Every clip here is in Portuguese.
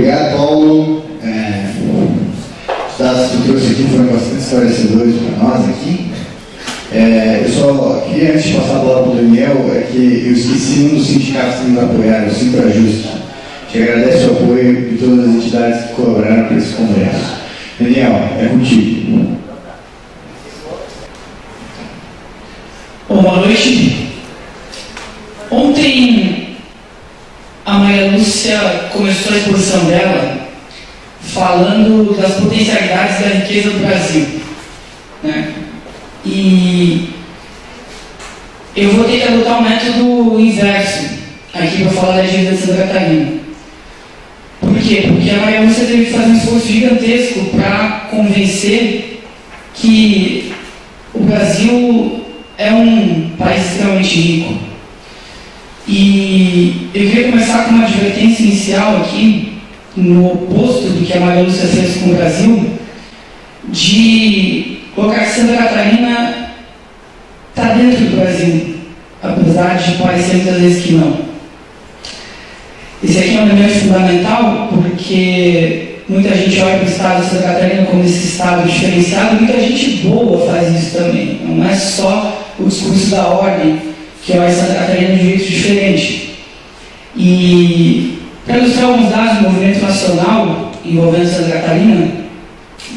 Obrigado, Paulo. Os dados que eu trouxe aqui foram bastante esclarecedores para nós aqui. Eu só queria, antes de passar a bola para o Daniel, é que eu esqueci um dos sindicatos que nos apoiaram, o Sintrajuste. Te agradeço o apoio de todas as entidades que colaboraram para esse congresso. Daniel, é contigo. Bom, boa noite. Ontem a Maria Lúcia começou a exposição dela falando das potencialidades da riqueza do Brasil, né? E eu vou ter que adotar o método inverso aqui para falar da dívida de Santa Catarina. Por quê? Porque a Maria Lúcia teve que fazer um esforço gigantesco para convencer que o Brasil é um país extremamente rico. E eu queria começar com uma advertência inicial aqui, no oposto do que a Maria Lúcia fez com o Brasil, de colocar que Santa Catarina está dentro do Brasil, apesar de parecer muitas vezes que não. Esse aqui é um elemento fundamental, porque muita gente olha para o estado de Santa Catarina como esse estado diferenciado, muita gente boa faz isso também. Não é só o discurso da ordem que olha Santa Catarina de um jeito diferente. E para ilustrar alguns dados do movimento nacional envolvendo Santa Catarina,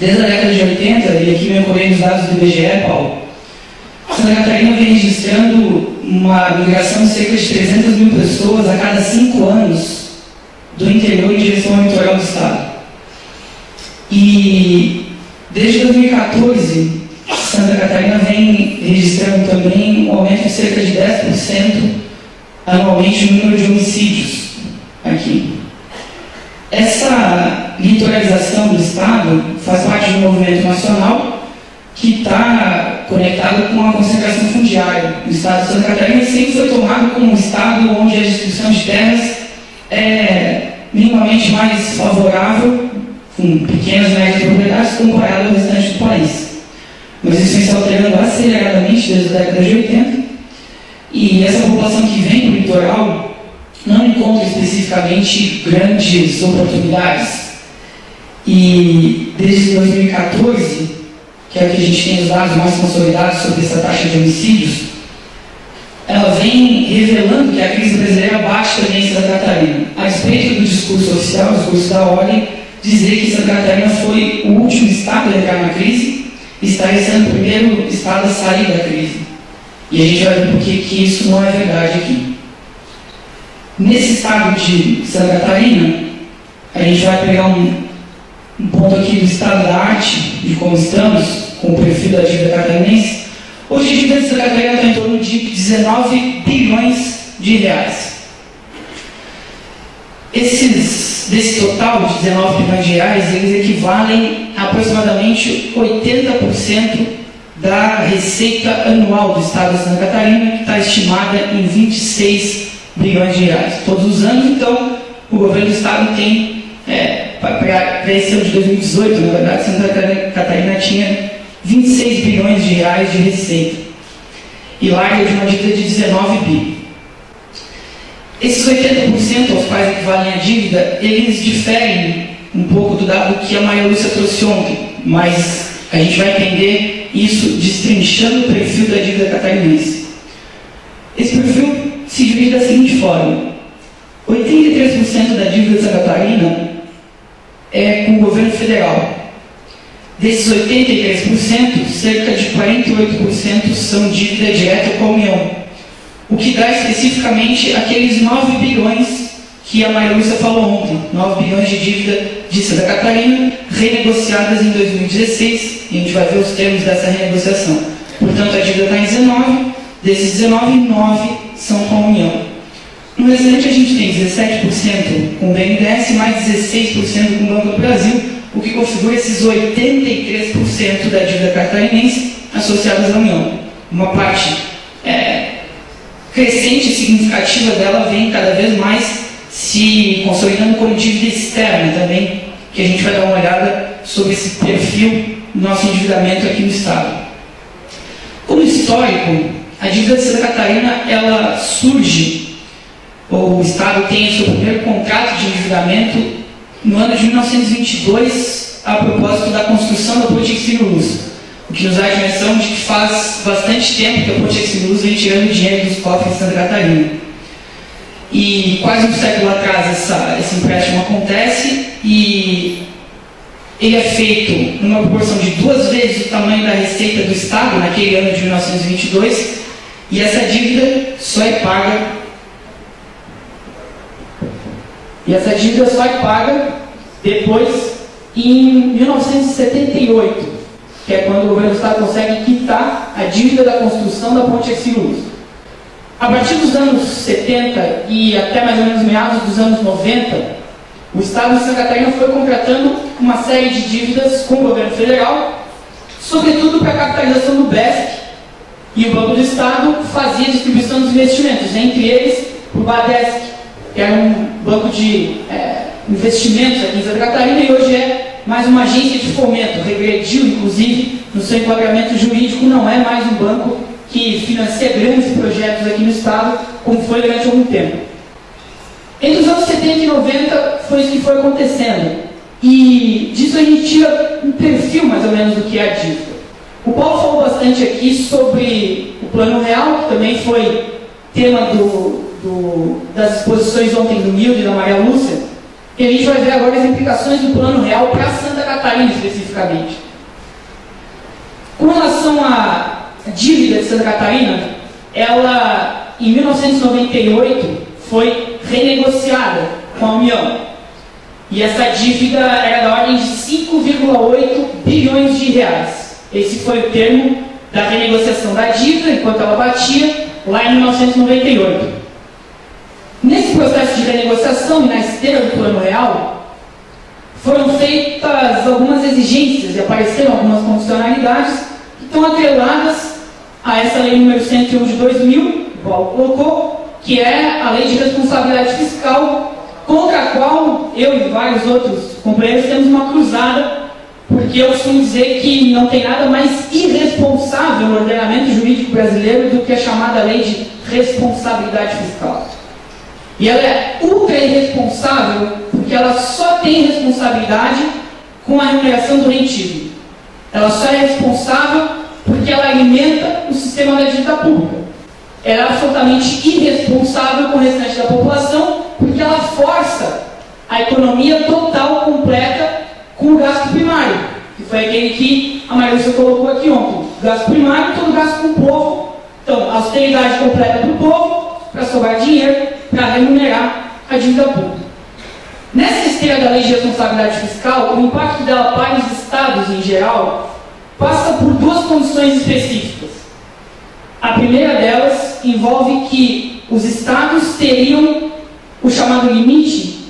desde a década de 80, e aqui me ocorrendo os dados do IBGE, Paulo, Santa Catarina vem registrando uma migração de cerca de 300 mil pessoas a cada 5 anos do interior em direção ao litoral do estado. E desde 2014, Santa Catarina vem registrando também um aumento de cerca de 10% anualmente no número de homicídios aqui. Essa litoralização do estado faz parte de um movimento nacional que está conectado com a concentração fundiária. O estado de Santa Catarina sempre foi tomado como um estado onde a distribuição de terras é minimamente mais favorável, com pequenas e médias propriedades, comparado ao restante do país. Mas isso vem se alterando aceleradamente desde a década de 80, e essa população que vem para o litoral não encontra especificamente grandes oportunidades. E desde 2014, que é o que a gente tem os dados mais consolidados sobre essa taxa de homicídios, ela vem revelando que a crise brasileira bate também em Santa Catarina. A despeito do discurso oficial, o discurso da ordem, dizer que Santa Catarina foi o último estado a entrar na crise, estaria sendo o primeiro estado a sair da crise. E a gente vai ver por que isso não é verdade aqui. Nesse estado de Santa Catarina, a gente vai pegar um ponto aqui do estado da arte, de como estamos, com o perfil da dívida catarinense. Hoje a dívida de Santa Catarina está em torno de 19 bilhões de reais. Desse total de 19 bilhões de reais, eles equivalem a aproximadamente 80% da receita anual do estado de Santa Catarina, que está estimada em 26 bilhões de reais. Todos os anos, então, o governo do estado tem, para esse ano de 2018, na verdade, Santa Catarina tinha 26 bilhões de reais de receita e larga de uma dívida de 19 bi. Esses 80% aos quais equivalem a dívida, eles diferem um pouco do dado que a Maria Lúcia trouxe ontem, mas a gente vai entender isso destrinchando o perfil da dívida catarinense. Esse perfil se divide da seguinte forma: 83% da dívida de Santa Catarina é com o governo federal. Desses 83%, cerca de 48% são dívida direta com a União, o que dá especificamente aqueles 9 bilhões que a Maria Lúcia falou ontem, 9 bilhões de dívida de Santa Catarina, renegociadas em 2016, e a gente vai ver os termos dessa renegociação. Portanto, a dívida está em 19, desses 19, 9 são com a União. No restante, a gente tem 17% com o BNDES e mais 16% com o Banco do Brasil, o que configura esses 83% da dívida catarinense associados à União. Uma parte crescente e significativa dela vem cada vez mais se consolidando como dívida externa também, que a gente vai dar uma olhada sobre esse perfil do nosso endividamento aqui no Estado. Como histórico, a dívida de Santa Catarina, ela surge, ou o Estado tem o seu primeiro contrato de endividamento no ano de 1922, a propósito da construção da Ponte Extremo-Luz, o que nos dá a dimensão de que faz bastante tempo que a Ponte Extremo-Luz vem tirando dinheiro dos cofres de Santa Catarina. E quase um século atrás esse empréstimo acontece e ele é feito numa proporção de 2 vezes o tamanho da receita do Estado naquele ano de 1922 e essa dívida só é paga depois em 1978, que é quando o governo do Estado consegue quitar a dívida da construção da Ponte Extremo-Luz. A partir dos anos 70 e até mais ou menos meados dos anos 90, o Estado de Santa Catarina foi contratando uma série de dívidas com o governo federal, sobretudo para a capitalização do BESC, e o Banco do Estado fazia a distribuição dos investimentos, entre eles o BADESC, que era um banco de investimentos aqui em Santa Catarina e hoje é mais uma agência de fomento, regrediu inclusive no seu enquadramento jurídico, não é mais um banco que financia grandes projetos aqui no Estado, como foi durante algum tempo. Entre os anos 70 e 90 foi isso que foi acontecendo. E disso a gente tira um perfil mais ou menos do que é a dívida. O Paulo falou bastante aqui sobre o Plano Real, que também foi tema das exposições ontem do Nildo e da Maria Lúcia, e a gente vai ver agora as implicações do Plano Real para Santa Catarina especificamente. Com relação à dívida de Santa Catarina, ela, em 1998, foi renegociada com a União. E essa dívida era da ordem de 5,8 bilhões de reais. Esse foi o termo da renegociação da dívida, enquanto ela batia, lá em 1998. Nesse processo de renegociação e na esteira do Plano Real, foram feitas algumas exigências e apareceram algumas condicionalidades que estão atreladas a essa lei número 101 de 2000, o Paulo colocou, que é a lei de responsabilidade fiscal, contra a qual eu e vários outros companheiros temos uma cruzada, porque eu costumo dizer que não tem nada mais irresponsável no ordenamento jurídico brasileiro do que a chamada lei de responsabilidade fiscal. E ela é ultra irresponsável porque ela só tem responsabilidade com a remuneração do rentismo. Ela só é responsável porque ela alimenta o sistema da dívida pública. Ela é absolutamente irresponsável com o restante da população porque ela força a economia total, completa, com o gasto primário, que foi aquele que a Maria Lúcia colocou aqui ontem. Gasto primário, todo gasto com o povo. Então, austeridade completa para o povo, para sobrar dinheiro, para remunerar a dívida pública. Nessa esteira da lei de responsabilidade fiscal, o impacto dela para os estados em geral passa por 2 condições específicas. A primeira delas envolve que os estados teriam o chamado limite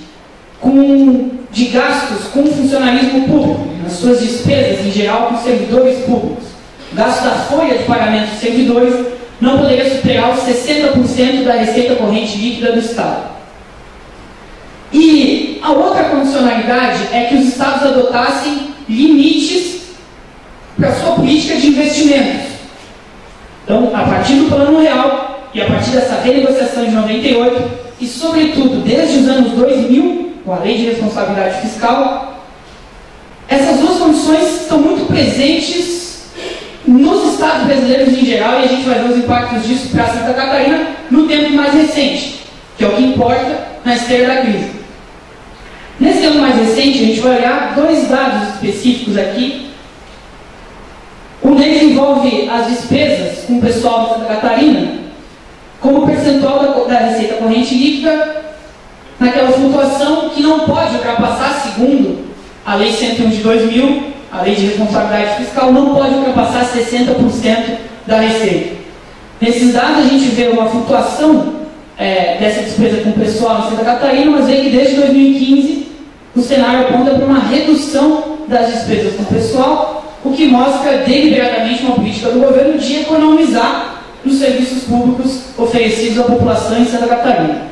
de gastos com o funcionalismo público, nas suas despesas em geral com servidores públicos. O gasto da folha de pagamento de servidores não poderia superar os 60% da receita corrente líquida do Estado. E a outra condicionalidade é que os Estados adotassem limites para a sua política de investimentos. Então, a partir do Plano Real e a partir dessa renegociação de 98, e sobretudo desde os anos 2000, com a Lei de Responsabilidade Fiscal, essas 2 condições estão muito presentes nos estados brasileiros em geral, e a gente vai ver os impactos disso para Santa Catarina no tempo mais recente, que é o que importa na esteira da crise. Nesse tempo mais recente, a gente vai olhar 2 dados específicos aqui. Um deles envolve as despesas com o pessoal de Santa Catarina, como percentual da receita corrente líquida, naquela flutuação que não pode ultrapassar, segundo a Lei 101 de 2000, a Lei de Responsabilidade Fiscal, não pode ultrapassar 60% da receita. Nesses dados a gente vê uma flutuação dessa despesa com o pessoal em Santa Catarina, mas vê que desde 2015 o cenário aponta para uma redução das despesas com o pessoal, o que mostra deliberadamente uma política do governo de economizar nos serviços públicos oferecidos à população em Santa Catarina.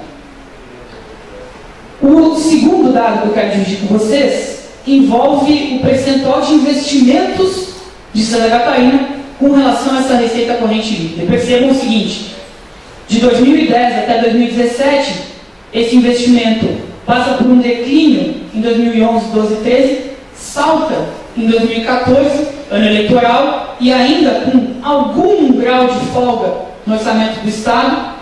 O segundo dado que eu quero dividir com vocês envolve o percentual de investimentos de Santa Catarina com relação a essa receita corrente líquida. Percebam o seguinte, de 2010 até 2017, esse investimento passa por um declínio em 2011, 12 e 13, salta em 2014, ano eleitoral, e ainda com algum grau de folga no orçamento do Estado,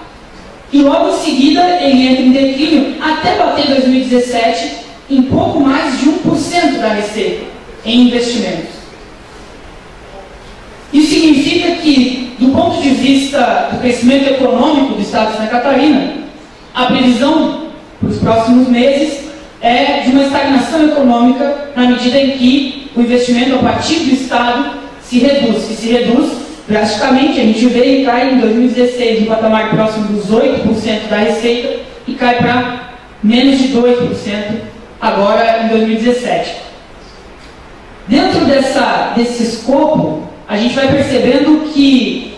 e logo em seguida ele entra em declínio até bater em 2017 em pouco mais de 1% da receita em investimentos. Isso significa que, do ponto de vista do crescimento econômico do Estado de Santa Catarina, a previsão para os próximos meses é de uma estagnação econômica na medida em que o investimento a partir do Estado se reduz drasticamente. A gente vê e cai em 2016 no patamar próximo dos 8% da receita e cai para menos de 2% agora em 2017. Dentro desse escopo, a gente vai percebendo que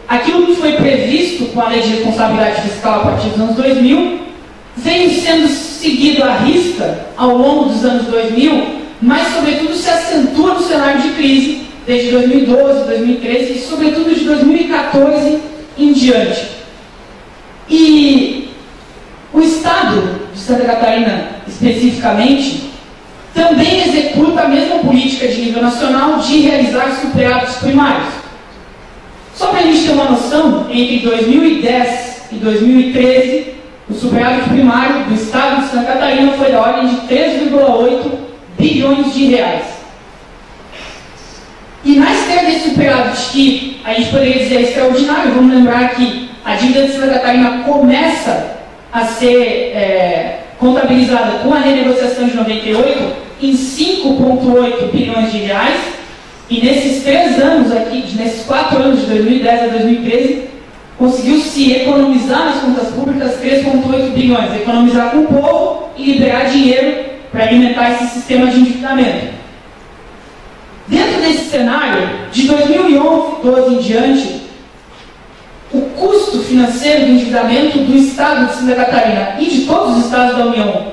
aquilo que foi previsto com a Lei de Responsabilidade Fiscal a partir dos anos 2000 veio sendo seguido à risca ao longo dos anos 2000, mas sobretudo se acentua no cenário de crise desde 2012, 2013 e sobretudo de 2014 em diante. E o Estado de Santa Catarina, especificamente, também executa a mesma política de nível nacional de realizar superávitos primários. Só para a gente ter uma noção, entre 2010 e 2013, o superávit primário do Estado de Santa Catarina foi da ordem de 3,8 bilhões de reais. E na esteira desse superávit, que a gente poderia dizer extraordinário, vamos lembrar que a dívida de Santa Catarina começa a ser contabilizada com a renegociação de 98 em 5,8 bilhões de reais, e nesses 3 anos aqui, nesses 4 anos de 2010 a 2013, conseguiu-se economizar nas contas públicas 3,8 bilhões, economizar com o povo e liberar dinheiro para alimentar esse sistema de endividamento. Dentro desse cenário, de 2011, 12 em diante, o custo financeiro do endividamento do Estado de Santa Catarina e de todos os estados da União,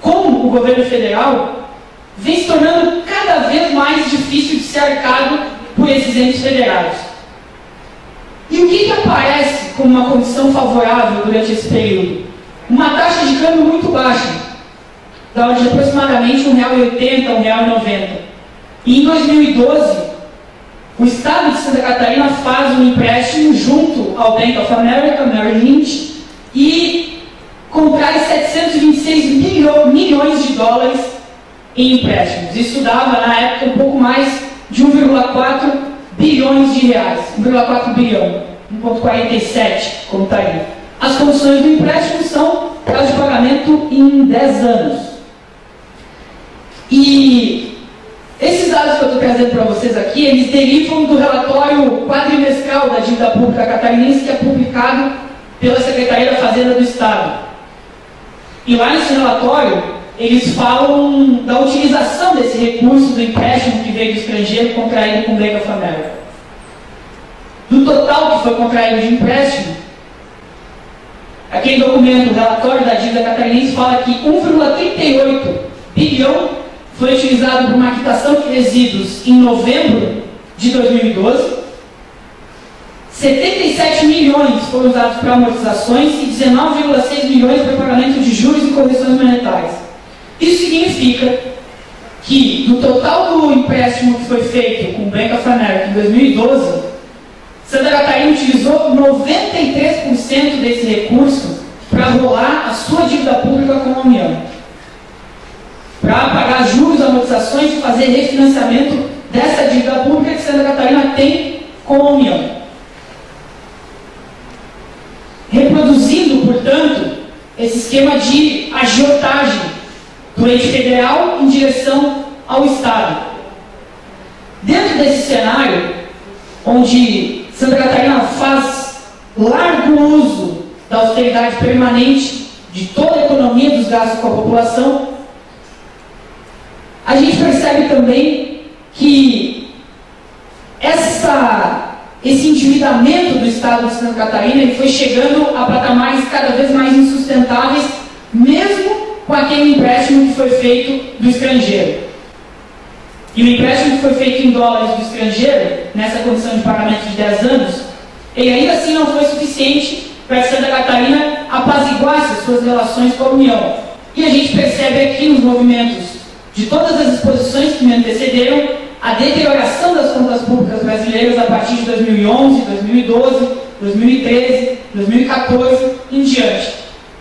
com o governo federal, vem se tornando cada vez mais difícil de ser arcado por esses entes federados. E o que aparece como uma condição favorável durante esse período? Uma taxa de câmbio muito baixa, da ordem de aproximadamente R$ 1,80, R$ 1,90. E em 2012, o Estado de Santa Catarina faz um empréstimo junto ao Bank of America, Merrill Lynch, e contrai 726 milhões de dólares em empréstimos. Isso dava, na época, um pouco mais de 1,4 bilhões de reais. 1,4 bilhão, 1,47, como está aí. As condições do empréstimo são prazo de pagamento em 10 anos. E esses dados que eu estou trazendo para vocês aqui, eles derivam do relatório quadrimestral da dívida pública catarinense, que é publicado pela Secretaria da Fazenda do Estado. E lá nesse relatório, eles falam da utilização desse recurso do empréstimo que veio do estrangeiro contraído com o Bank of America. Do total que foi contraído de empréstimo, aquele documento, o relatório da dívida catarinense, fala que 1,38 bilhão foi utilizado para uma quitação de resíduos em novembro de 2012, 77 milhões foram usados para amortizações e 19,6 milhões para pagamento de juros e correções monetárias. Isso significa que, no total do empréstimo que foi feito com o Bank of America em 2012, Santa Catarina utilizou 93% desse recurso para rolar a sua dívida pública com a União, para pagar juros, amortizações e fazer refinanciamento dessa dívida pública que Santa Catarina tem com a União. Reproduzindo, portanto, esse esquema de agiotagem do ente federal em direção ao Estado. Dentro desse cenário, onde Santa Catarina faz largo uso da austeridade permanente de toda a economia dos gastos com a população, a gente percebe também que esse endividamento do Estado de Santa Catarina ele foi chegando a patamares cada vez mais insustentáveis, mesmo com aquele empréstimo que foi feito do estrangeiro. E o empréstimo que foi feito em dólares do estrangeiro, nessa condição de pagamento de 10 anos, ele ainda assim não foi suficiente para que Santa Catarina apaziguasse as suas relações com a União. E a gente percebe aqui nos movimentos de todas as exposições que me antecederam a deterioração das contas públicas brasileiras a partir de 2011, 2012, 2013, 2014 em diante.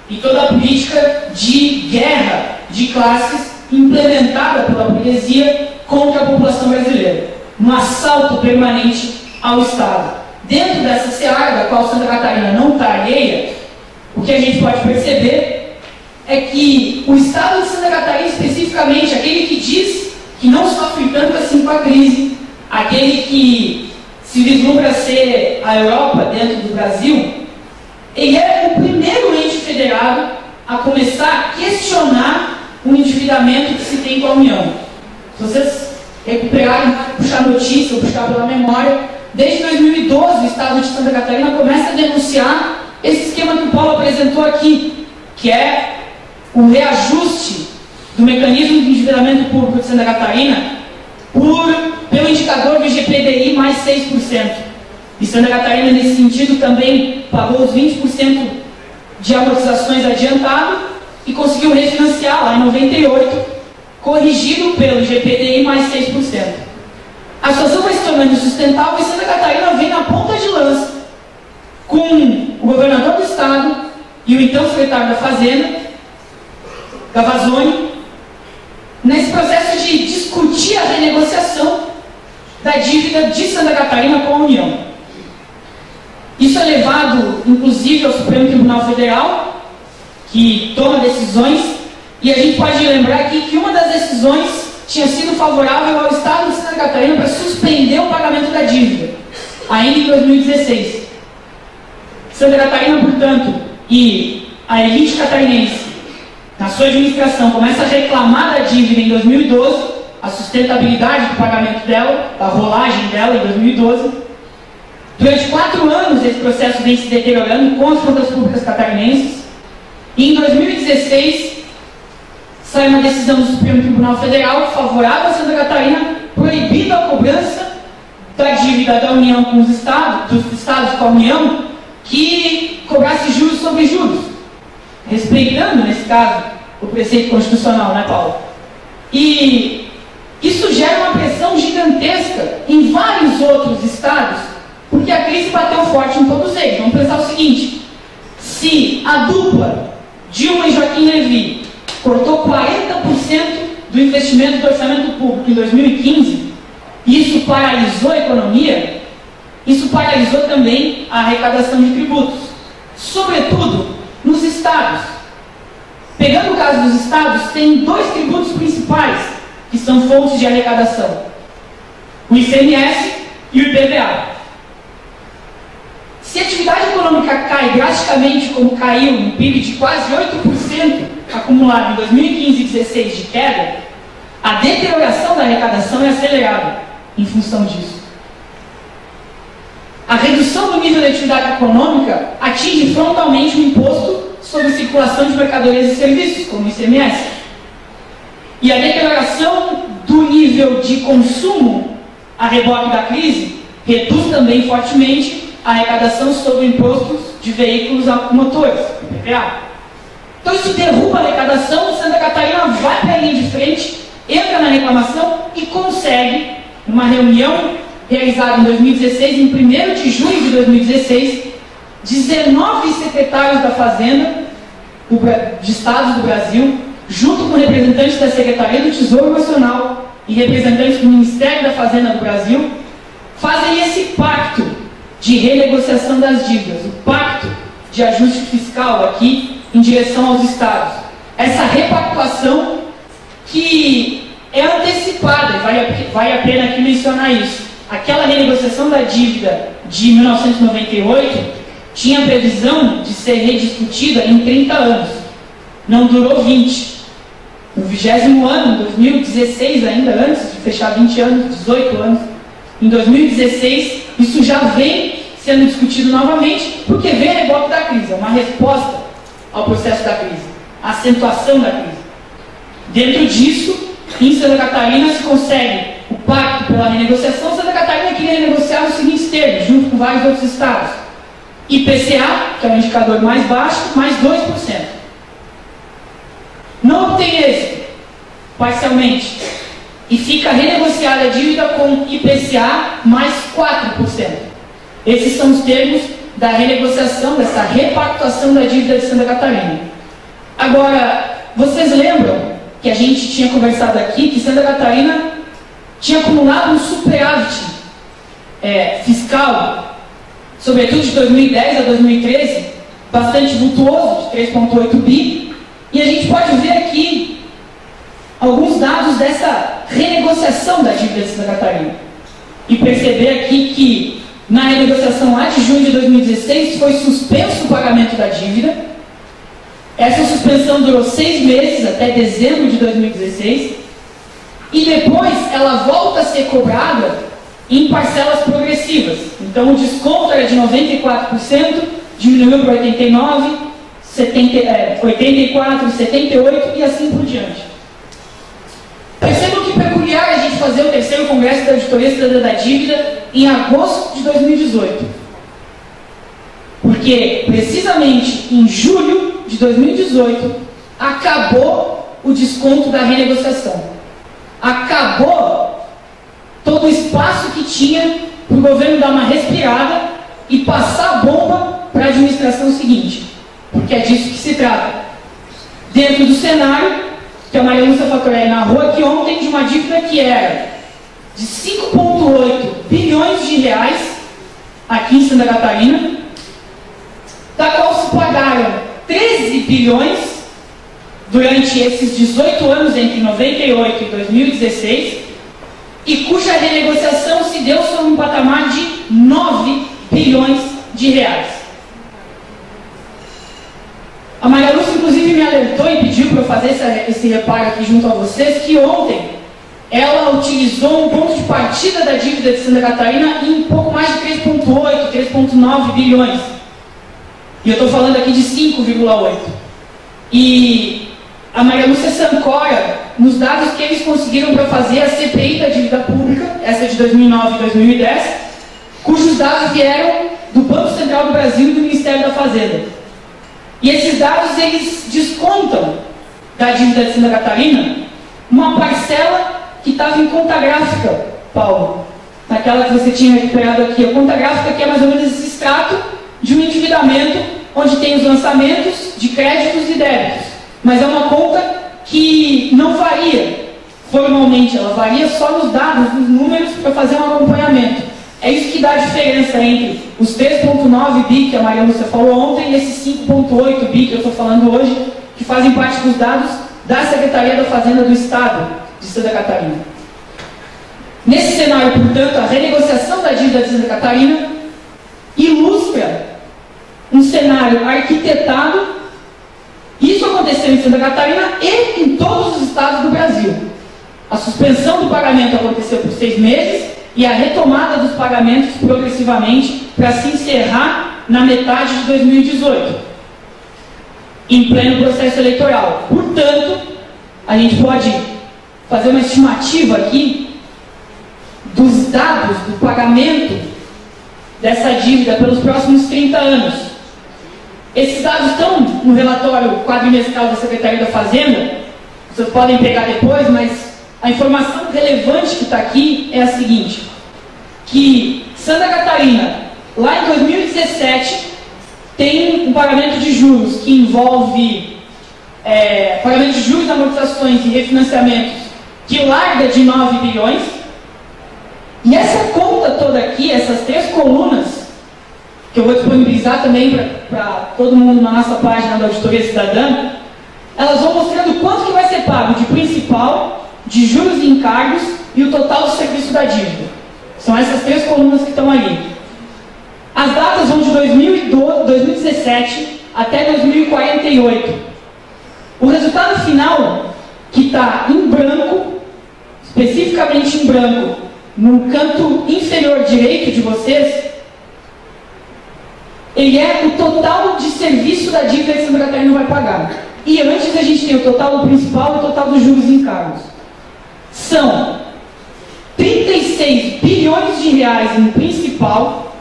E toda a política de guerra de classes implementada pela burguesia contra a população brasileira. Um assalto permanente ao Estado. Dentro dessa seara, da qual Santa Catarina não está alheia, o que a gente pode perceber é que o Estado de Santa Catarina, especificamente, aquele que diz que não sofre tanto assim com a crise, aquele que se vislumbra ser a Europa dentro do Brasil, ele é o primeiro ente federado a começar a questionar o endividamento que se tem com a União. Se vocês recuperarem, puxar notícia ou puxar pela memória, desde 2012 o Estado de Santa Catarina começa a denunciar esse esquema que o Paulo apresentou aqui, que é o reajuste do mecanismo de endividamento público de Santa Catarina pelo indicador do GPDI mais 6%. E Santa Catarina, nesse sentido, também pagou os 20% de amortizações adiantado e conseguiu refinanciar lá em 98, corrigido pelo GPDI mais 6%. A situação vai se tornando insustentável e Santa Catarina vem na ponta de lança com o governador do estado e o então secretário da Fazenda, Gavazzoni, nesse processo de discutir a renegociação da dívida de Santa Catarina com a União. Isso é levado, inclusive, ao Supremo Tribunal Federal, que toma decisões, e a gente pode lembrar aqui que uma das decisões tinha sido favorável ao Estado de Santa Catarina para suspender o pagamento da dívida, ainda em 2016. Santa Catarina, portanto, e a elite catarinense, na sua administração, começa a reclamar da dívida em 2012, a sustentabilidade do pagamento dela, da rolagem dela em 2012. Durante 4 anos esse processo vem se deteriorando com as contas públicas catarinenses. E em 2016 sai uma decisão do Supremo Tribunal Federal favorável a Santa Catarina, proibindo a cobrança da dívida da União com os estados, dos estados com a União, que cobrasse juros sobre juros, respeitando, nesse caso, o preceito constitucional, né, Paulo? E isso gera uma pressão gigantesca em vários outros estados, porque a crise bateu forte em todos eles. Vamos pensar o seguinte: se a dupla Dilma e Joaquim Levy cortou 40% do investimento do orçamento público em 2015, e isso paralisou a economia, isso paralisou também a arrecadação de tributos, sobretudo nos estados. Pegando o caso dos estados, tem 2 tributos principais que são fontes de arrecadação: o ICMS e o IPVA. Se a atividade econômica cai drasticamente, como caiu no PIB de quase 8% acumulado em 2015 e 2016 de queda, a deterioração da arrecadação é acelerada em função disso. A redução do nível de atividade econômica atinge frontalmente o imposto sobre circulação de mercadorias e serviços, como o ICMS. E a deterioração do nível de consumo a reboque da crise reduz também fortemente a arrecadação sobre impostos de veículos automotores, IPVA. Então isso derruba a arrecadação, Santa Catarina vai para a linha de frente, entra na reclamação e consegue, numa reunião realizada em 2016, em 1º de junho de 2016, 19 secretários da Fazenda de estados do Brasil, junto com representantes da Secretaria do Tesouro Nacional e representantes do Ministério da Fazenda do Brasil, fazem esse pacto de renegociação das dívidas, o pacto de ajuste fiscal aqui em direção aos estados. Essa repactuação que é antecipada, e vale a pena aqui mencionar isso. Aquela renegociação da dívida de 1998 tinha previsão de ser rediscutida em 30 anos. Não durou 20. No 20º ano, em 2016 ainda, antes de fechar 20 anos, 18 anos, em 2016, isso já vem sendo discutido novamente, porque vem a rebote da crise, é uma resposta ao processo da crise, a acentuação da crise. Dentro disso, em Santa Catarina se consegue o pacto pela renegociação. Santa Catarina queria renegociar nos seguintes termos, junto com vários outros estados: IPCA, que é o indicador mais baixo, mais 2%. parcialmente e fica renegociada a dívida com IPCA mais 4%. Esses são os termos da renegociação, dessa repactuação da dívida de Santa Catarina. Agora, vocês lembram que a gente tinha conversado aqui que Santa Catarina tinha acumulado um superávit fiscal, sobretudo de 2010 a 2013, bastante vultuoso, de 3,8 bi, e a gente pode ver aqui alguns dados dessa renegociação da dívida de Santa Catarina. E perceber aqui que na renegociação lá de junho de 2016 foi suspenso o pagamento da dívida. Essa suspensão durou 6 meses, até dezembro de 2016, e depois ela volta a ser cobrada em parcelas progressivas. Então o desconto era de 94%, diminuiu para 89%, 84%, 78% e assim por diante. Percebam que peculiar a gente fazer o terceiro Congresso da Auditoria Cidadã da Dívida em agosto de 2018. Porque, precisamente em julho de 2018, acabou o desconto da renegociação. Acabou todo o espaço que tinha para o governo dar uma respirada e passar a bomba para a administração seguinte. Porque é disso que se trata. Dentro do cenário que a Maria Lúcia Fatorelli narrou aqui ontem, de uma dívida que era de 5,8 bilhões de reais aqui em Santa Catarina, da qual se pagaram 13 bilhões durante esses 18 anos, entre 98 e 2016, e cuja renegociação se deu sob um patamar de 9 bilhões de reais. A Maria Lúcia, inclusive, me alertou e pediu para eu fazer esse reparo aqui junto a vocês, que ontem ela utilizou um ponto de partida da dívida de Santa Catarina em um pouco mais de 3,8, 3,9 bilhões. E eu estou falando aqui de 5,8. E a Maria Lúcia se ancora nos dados que eles conseguiram para fazer a CPI da dívida pública, essa de 2009 e 2010, cujos dados vieram do Banco Central do Brasil e do Ministério da Fazenda. E esses dados, eles descontam da dívida de Santa Catarina uma parcela que estava em conta gráfica, Paulo, naquela que você tinha recuperado aqui. A conta gráfica que é mais ou menos esse extrato de um endividamento onde tem os lançamentos de créditos e débitos. Mas é uma conta que não varia formalmente, ela varia só nos dados, nos números, para fazer um acompanhamento. É isso que dá a diferença entre os 3,9 bi que a Maria Lúcia falou ontem e esses 5,8 bi que eu estou falando hoje, que fazem parte dos dados da Secretaria da Fazenda do Estado de Santa Catarina. Nesse cenário, portanto, a renegociação da dívida de Santa Catarina ilustra um cenário arquitetado. Isso aconteceu em Santa Catarina e em todos os estados do Brasil. A suspensão do pagamento aconteceu por 6 meses e a retomada dos pagamentos progressivamente para se encerrar na metade de 2018, em pleno processo eleitoral. Portanto, a gente pode fazer uma estimativa aqui dos dados do pagamento dessa dívida pelos próximos 30 anos. Esses dados estão no relatório quadrimestral da Secretaria da Fazenda, vocês podem pegar depois, mas a informação relevante que está aqui é a seguinte, que Santa Catarina, lá em 2017, tem um pagamento de juros que envolve pagamento de juros, amortizações e refinanciamentos que larga de 9 bilhões. E essa conta toda aqui, essas 3 colunas, que eu vou disponibilizar também para todo mundo na nossa página da Auditoria Cidadã, elas vão mostrando quanto que vai ser pago de principal, de juros e encargos e o total do serviço da dívida. São essas 3 colunas que estão ali. As datas vão de 2017 até 2048. O resultado final, que está em branco, especificamente em branco, no canto inferior direito de vocês, ele é o total de serviço da dívida que Santa Catarina vai pagar. E antes a gente tem o total do principal e o total dos juros e encargos. São 36 bilhões de reais em principal,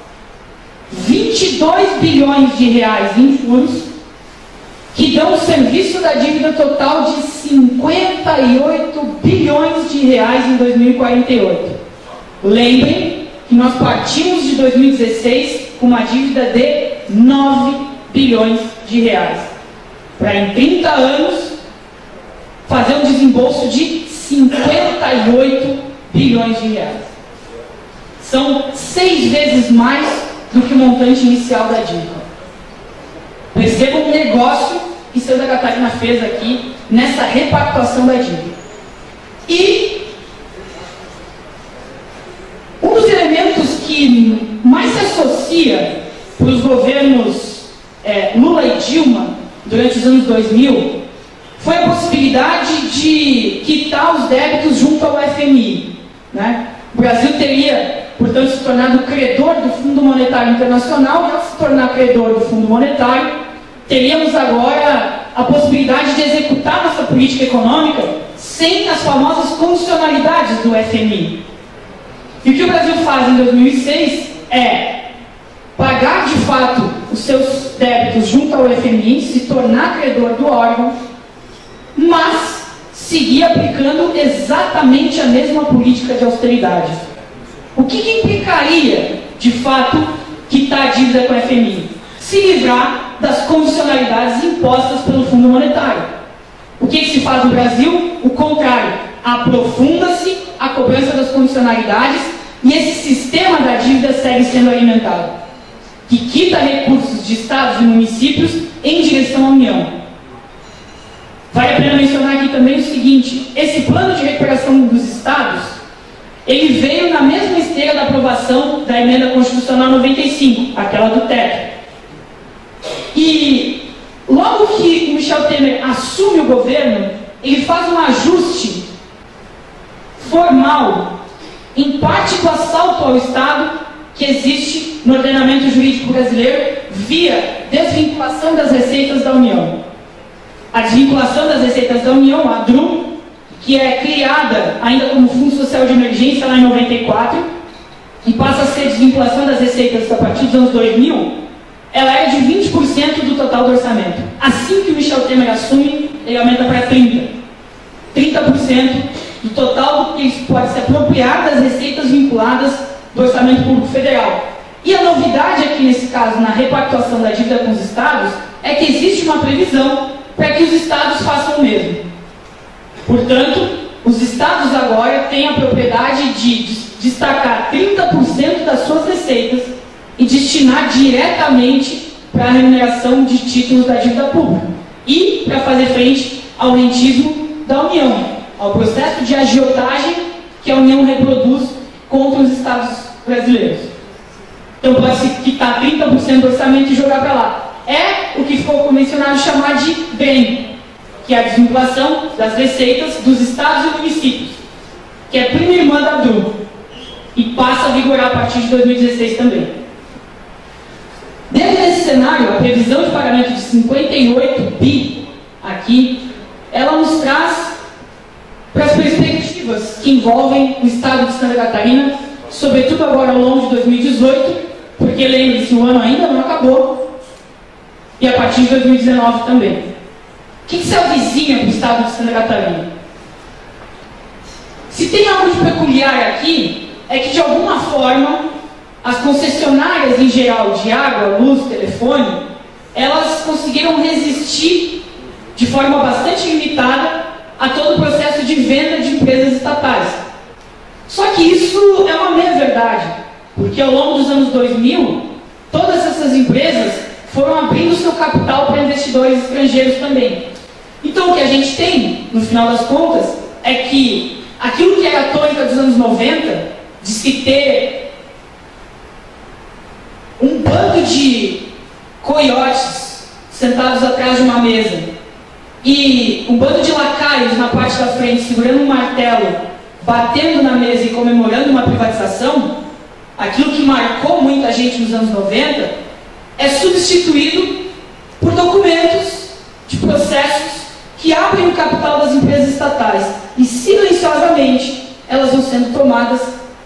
22 bilhões de reais em juros, que dão um serviço da dívida total de 58 bilhões de reais em 2048. Lembrem que nós partimos de 2016 com uma dívida de 9 bilhões de reais. Para em 30 anos fazer um desembolso de 58 bilhões de reais. São 6 vezes mais do que o montante inicial da dívida. Percebam o negócio que Santa Catarina fez aqui nessa repactuação da dívida. E um dos elementos que mais se associa para os governos Lula e Dilma durante os anos 2000 foi a possibilidade de quitar os débitos junto ao FMI, né? O Brasil teria, portanto, se tornado credor do Fundo Monetário Internacional, e ao se tornar credor do Fundo Monetário, teríamos agora a possibilidade de executar nossa política econômica sem as famosas condicionalidades do FMI. E o que o Brasil faz em 2006 é pagar de fato os seus débitos junto ao FMI, se tornar credor do órgão, mas seguir aplicando exatamente a mesma política de austeridade. O que implicaria, de fato, quitar a dívida com o FMI? Se livrar das condicionalidades impostas pelo Fundo Monetário. O que se faz no Brasil? O contrário. Aprofunda-se a cobrança das condicionalidades e esse sistema da dívida segue sendo alimentado, que quita recursos de estados e municípios em direção à União. Vale a pena mencionar aqui também o seguinte: esse plano de recuperação dos estados, ele veio na mesma esteira da aprovação da Emenda Constitucional 95, aquela do teto. E logo que o Michel Temer assume o governo, ele faz um ajuste formal, em parte do assalto ao Estado que existe no ordenamento jurídico brasileiro via desvinculação das receitas da União. A desvinculação das receitas da União, a DRU, que é criada ainda como Fundo Social de Emergência lá em 94, e passa a ser desvinculação das receitas a partir dos anos 2000, ela é de 20% do total do orçamento. Assim que o Michel Temer assume, ele aumenta para 30%. 30% do total do que pode se apropriar das receitas vinculadas do orçamento público federal. E a novidade aqui nesse caso, na repactuação da dívida com os estados, é que existe uma previsão para que os estados façam o mesmo. Portanto, os estados agora têm a propriedade de destacar 30% das suas receitas e destinar diretamente para a remuneração de títulos da dívida pública e para fazer frente ao rentismo da União, ao processo de agiotagem que a União reproduz contra os estados brasileiros. Então pode-se quitar 30% do orçamento e jogar para lá. É o que ficou convencionado chamar de DREM, que é a desvinculação das receitas dos estados e municípios, que é prima irmã da DRU, e passa a vigorar a partir de 2016 também. Dentro desse cenário, a previsão de pagamento de 58 bi aqui, ela nos traz para as perspectivas que envolvem o estado de Santa Catarina, sobretudo agora ao longo de 2018, porque lembre-se, o ano ainda não acabou, e a partir de 2019 também. O que se avizinha para o estado de Santa Catarina? Se tem algo de peculiar aqui, é que de alguma forma as concessionárias em geral de água, luz, telefone, elas conseguiram resistir de forma bastante limitada a todo o processo de venda de empresas estatais. Só que isso é uma meia-verdade, porque ao longo dos anos 2000, todas essas empresas foram abrindo seu capital para investidores estrangeiros também. Então o que a gente tem, no final das contas, é que aquilo que era a tônica dos anos 90, de se ter um bando de coiotes sentados atrás de uma mesa e um bando de lacaios na parte da frente segurando um martelo, batendo na mesa e comemorando uma privatização, aquilo que marcou muita gente nos anos 90, é substituído por documentos de processos que abrem o capital das empresas estatais e silenciosamente elas vão sendo tomadas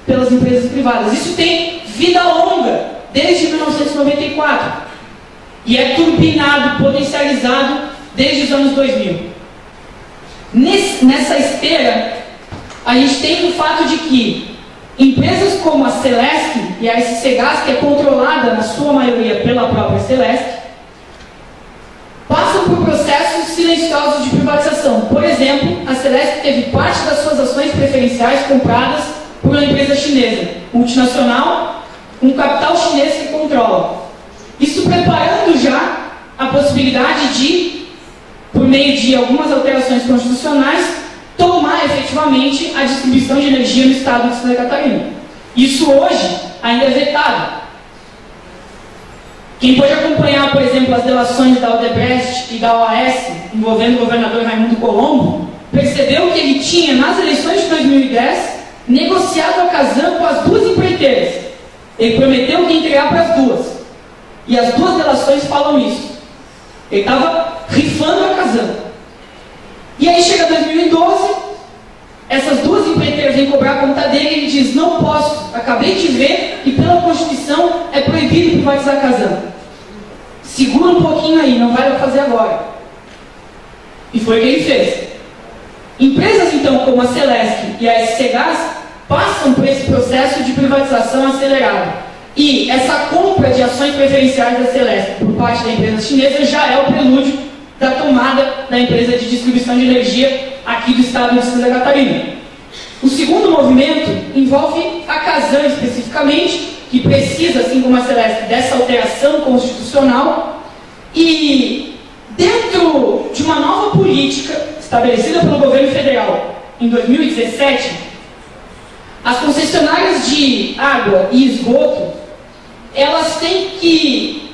pelas empresas privadas. Isso tem vida longa, desde 1994, e é turbinado, potencializado desde os anos 2000. Nessa esteira, a gente tem o fato de que empresas como a Celesc e a SC Gás, que é controlada na sua maioria pela própria Celesc, passam por processos silenciosos de privatização. Por exemplo, a Celesc teve parte das suas ações preferenciais compradas por uma empresa chinesa, multinacional, um capital chinês que controla. Isso preparando já a possibilidade de, por meio de algumas alterações constitucionais, tomar efetivamente a distribuição de energia no estado de Santa Catarina. Isso hoje ainda é vetado. Quem pode acompanhar, por exemplo, as delações da Odebrecht e da OAS envolvendo o governador Raimundo Colombo, percebeu que ele tinha, nas eleições de 2010, negociado a Casan com as duas empreiteiras. Ele prometeu que ia entregar para as duas. E as duas delações falam isso. Ele estava rifando a Casan. E aí chega 2012, essas duas empreiteiras vêm cobrar a conta dele e ele diz: não posso, acabei de ver e pela Constituição é proibido privatizar a Casan. Segura um pouquinho aí, não vai fazer agora. E foi o que ele fez. Empresas então como a Celesc e a SC Gás passam por esse processo de privatização acelerada. E essa compra de ações preferenciais da Celesc por parte da empresa chinesa já é o prelúdio da tomada da empresa de distribuição de energia aqui do estado de Santa Catarina. O segundo movimento envolve a Casan especificamente, que precisa, assim como a Celesc, dessa alteração constitucional, e dentro de uma nova política estabelecida pelo governo federal em 2017, as concessionárias de água e esgoto, elas têm que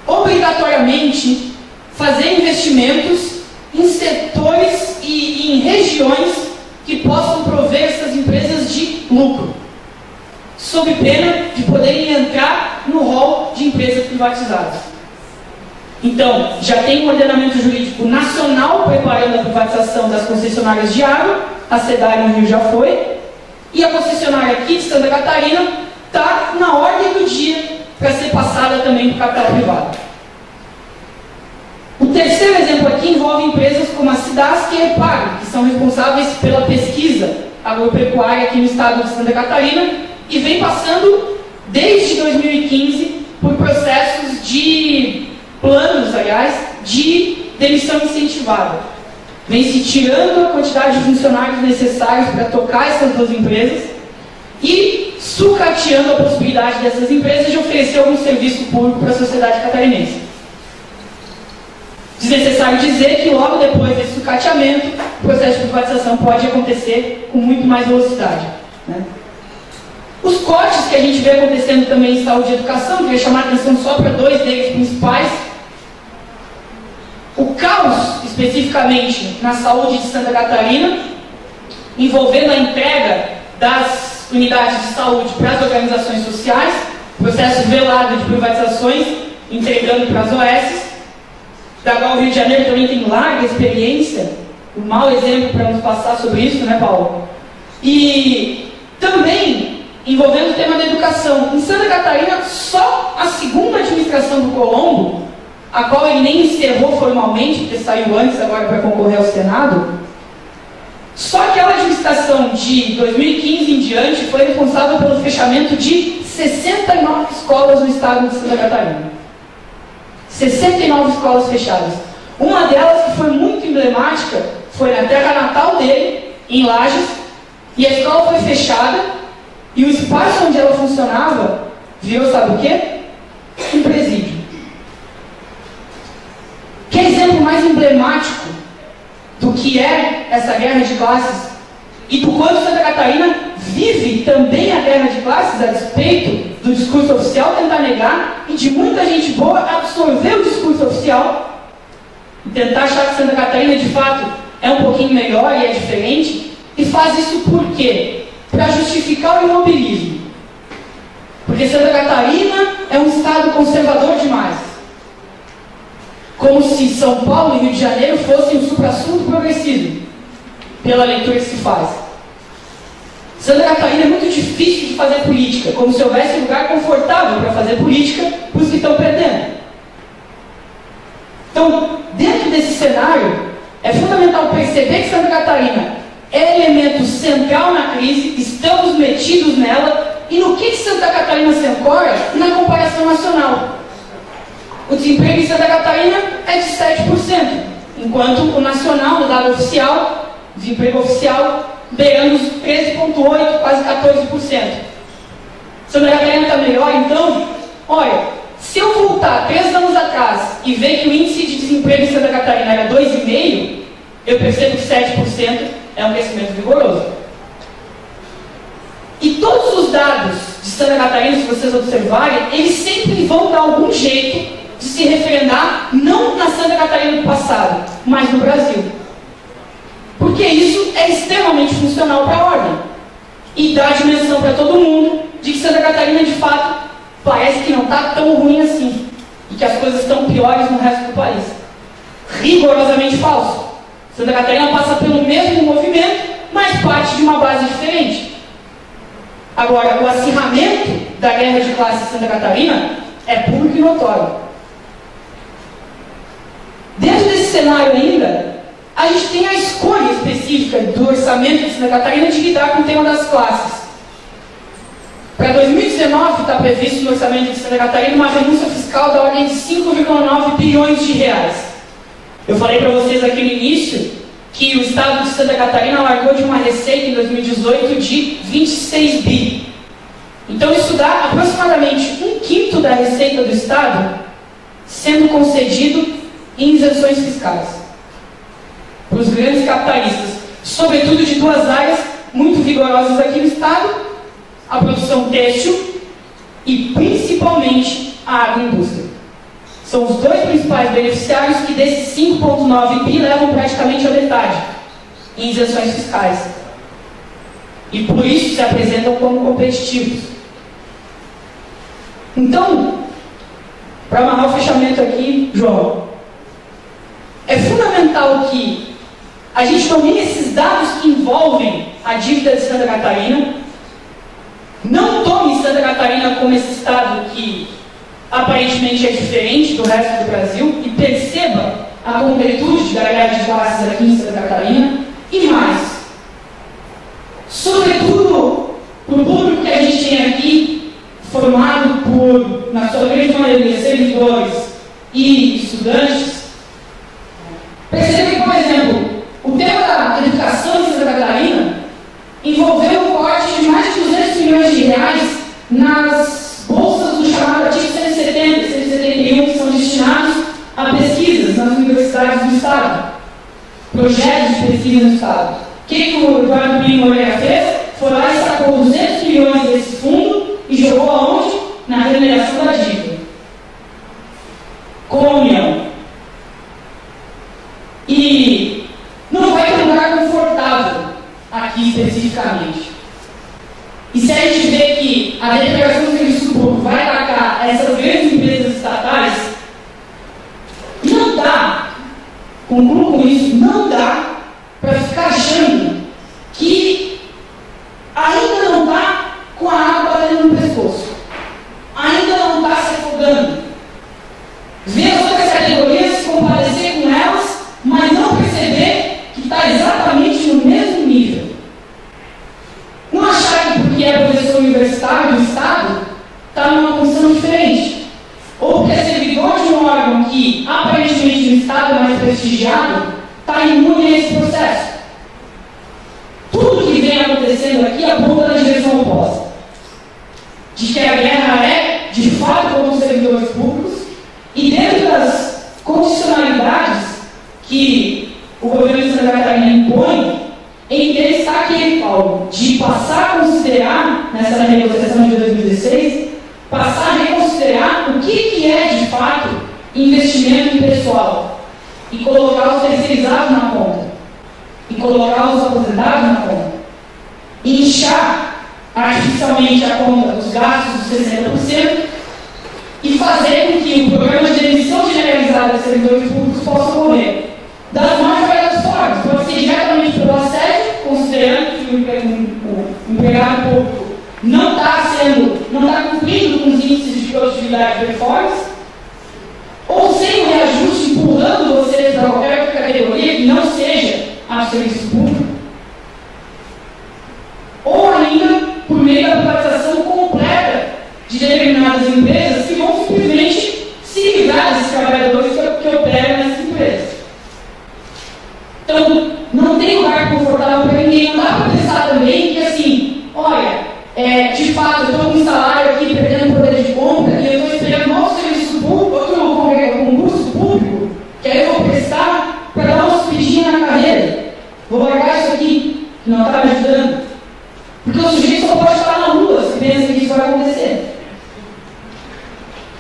obrigatoriamente fazer investimentos em setores e em regiões que possam prover essas empresas de lucro, sob pena de poderem entrar no rol de empresas privatizadas. Então, já tem um ordenamento jurídico nacional preparando a privatização das concessionárias de água, a SEDAI no Rio já foi, e a concessionária aqui de Santa Catarina está na ordem do dia para ser passada também para o capital privado. O terceiro exemplo aqui envolve empresas como a Cidasc e a EPAG, que são responsáveis pela pesquisa agropecuária aqui no estado de Santa Catarina e vem passando desde 2015 por processos de planos, aliás, de demissão incentivada. Vem se tirando a quantidade de funcionários necessários para tocar essas duas empresas e sucateando a possibilidade dessas empresas de oferecer algum serviço público para a sociedade catarinense. Desnecessário dizer que logo depois desse sucateamento, o processo de privatização pode acontecer com muito mais velocidade, né? Os cortes que a gente vê acontecendo também em saúde e educação, queria chamar a atenção só para dois deles principais. O caos, especificamente, na saúde de Santa Catarina, envolvendo a entrega das unidades de saúde para as organizações sociais, processo velado de privatizações, entregando para as OS. Da qual o Rio de Janeiro também tem larga experiência, um mau exemplo para nos passar sobre isso, né, Paulo? E também envolvendo o tema da educação. Em Santa Catarina, só a segunda administração do Colombo, a qual ele nem encerrou formalmente, porque saiu antes agora para concorrer ao Senado, só aquela administração de 2015 em diante foi responsável pelo fechamento de 69 escolas no estado de Santa Catarina. 69 escolas fechadas. Uma delas, que foi muito emblemática, foi na terra natal dele, em Lages, e a escola foi fechada, e o espaço onde ela funcionava virou, sabe o quê? Um presídio. Que exemplo mais emblemático do que é essa guerra de classes e do quanto Santa Catarina vive também a guerra de classes, a despeito do discurso oficial tentar negar e de muita gente boa absorver o discurso oficial e tentar achar que Santa Catarina de fato é um pouquinho melhor e é diferente, e faz isso por quê? Para justificar o imobilismo. Porque Santa Catarina é um estado conservador demais. Como se São Paulo e Rio de Janeiro fossem um supra-assunto progressivo, pela leitura que se faz. Santa Catarina é muito difícil de fazer política, como se houvesse um lugar confortável para fazer política para os que estão perdendo. Então, dentro desse cenário, é fundamental perceber que Santa Catarina é elemento central na crise, estamos metidos nela, e no que Santa Catarina se ancora na comparação nacional. O desemprego em Santa Catarina é de 7%, enquanto o nacional, no dado oficial, desemprego oficial, beirando os 13,8%, quase 14%. Santa Catarina está melhor, então? Olha, se eu voltar 3 anos atrás e ver que o índice de desemprego em Santa Catarina era 2,5%, eu percebo que 7% é um crescimento vigoroso. E todos os dados de Santa Catarina, se vocês observarem, eles sempre vão dar algum jeito de se referendar, não na Santa Catarina do passado, mas no Brasil. Porque isso é extremamente funcional para a ordem. E dá a dimensão para todo mundo de que Santa Catarina, de fato, parece que não está tão ruim assim. E que as coisas estão piores no resto do país. Rigorosamente falso. Santa Catarina passa pelo mesmo movimento, mas parte de uma base diferente. Agora, o acirramento da guerra de classe em Santa Catarina é público e notório. Dentro desse cenário ainda, a gente tem a escolha específica do orçamento de Santa Catarina de lidar com o tema das classes. Para 2019 está previsto no orçamento de Santa Catarina uma renúncia fiscal da ordem de 5,9 bilhões de reais. Eu falei para vocês aqui no início que o estado de Santa Catarina largou de uma receita em 2018 de 26 bi. Então isso dá aproximadamente 1/5 da receita do estado sendo concedido em isenções fiscais para os grandes capitalistas, sobretudo de 2 áreas muito vigorosas aqui no estado: a produção têxtil e principalmente a agroindústria. São os 2 principais beneficiários que desses 5,9 bi levam praticamente a metade em isenções fiscais. E por isso se apresentam como competitivos. Então, para amarrar o fechamento aqui, João, é fundamental que a gente domine esses dados que envolvem a dívida de Santa Catarina, não tome Santa Catarina como esse estado que aparentemente é diferente do resto do Brasil e perceba a concretude da guerra de classes aqui em Santa Catarina. E mais, sobretudo para o público que a gente tem aqui, formado por, na sua grande maioria, servidores e estudantes, perceba que, por exemplo, o tema da educação em Santa Catarina envolveu um corte de mais de 200 milhões de reais nas bolsas do chamado artigo 170 e 171, que são destinados a pesquisas nas universidades do Estado, projetos de pesquisa no Estado. O que o Eduardo Pinho Moreira fez? Foi lá e sacou 200 milhões desse fundo e jogou aonde? Na remuneração da dívida. Com a União. E não vai ter um lugar confortável aqui especificamente. E se a gente vê que a depredação do serviço público vai atacar essas grandes empresas estatais, não dá, concluo com isso, não dá para ficar achando que ainda não está com a água batendo no pescoço, ainda não está se afogando. Ver as outras categorias, se compadecer com elas, mas não perceber que está exatamente no mesmo nível. Não achar que porque é professor universitário do Estado, está numa condição diferente. Ou porque é servidor de um órgão que, aparentemente, no Estado é mais prestigiado, está imune a esse processo. Tudo que vem acontecendo aqui aponta na direção oposta. De que a guerra é, de fato, contra os servidores públicos, e dentro das condicionalidades que o governo de Santa Catarina impõe, em que ele está aqui, Paulo, de passar a considerar, nessa negociação de 2016, passar a reconsiderar o que é, de fato, investimento em pessoal, e colocar os terceirizados na conta, e colocar os aposentados na conta, e inchar artificialmente a conta dos gastos dos 60%, e fazer com que o programa de demissão generalizada de servidores públicos possa ocorrer das mais variadas formas. Pode ser diretamente pelo assédio, considerando que o empregado público não está cumprindo com os índices de produtividade e performance, ou sem o reajuste empurrando vocês para qualquer outra categoria que não seja ao serviço público, ou ainda por meio da privatização completa de determinadas empresas que vão simplesmente se livrar desses trabalhadores que operam nessas empresas. Então, não tem lugar confortável para ninguém. Não dá para pensar também que, assim, olha, de fato, eu estou com um salário aqui perdendo poder de compra e eu estou esperando um novo serviço público, outro concurso público, que aí eu vou prestar para dar uma subidinha na carreira. Vou largar isso aqui, que não está me ajudando. Porque o sujeito só pode estar na lua se pensa que isso vai acontecer.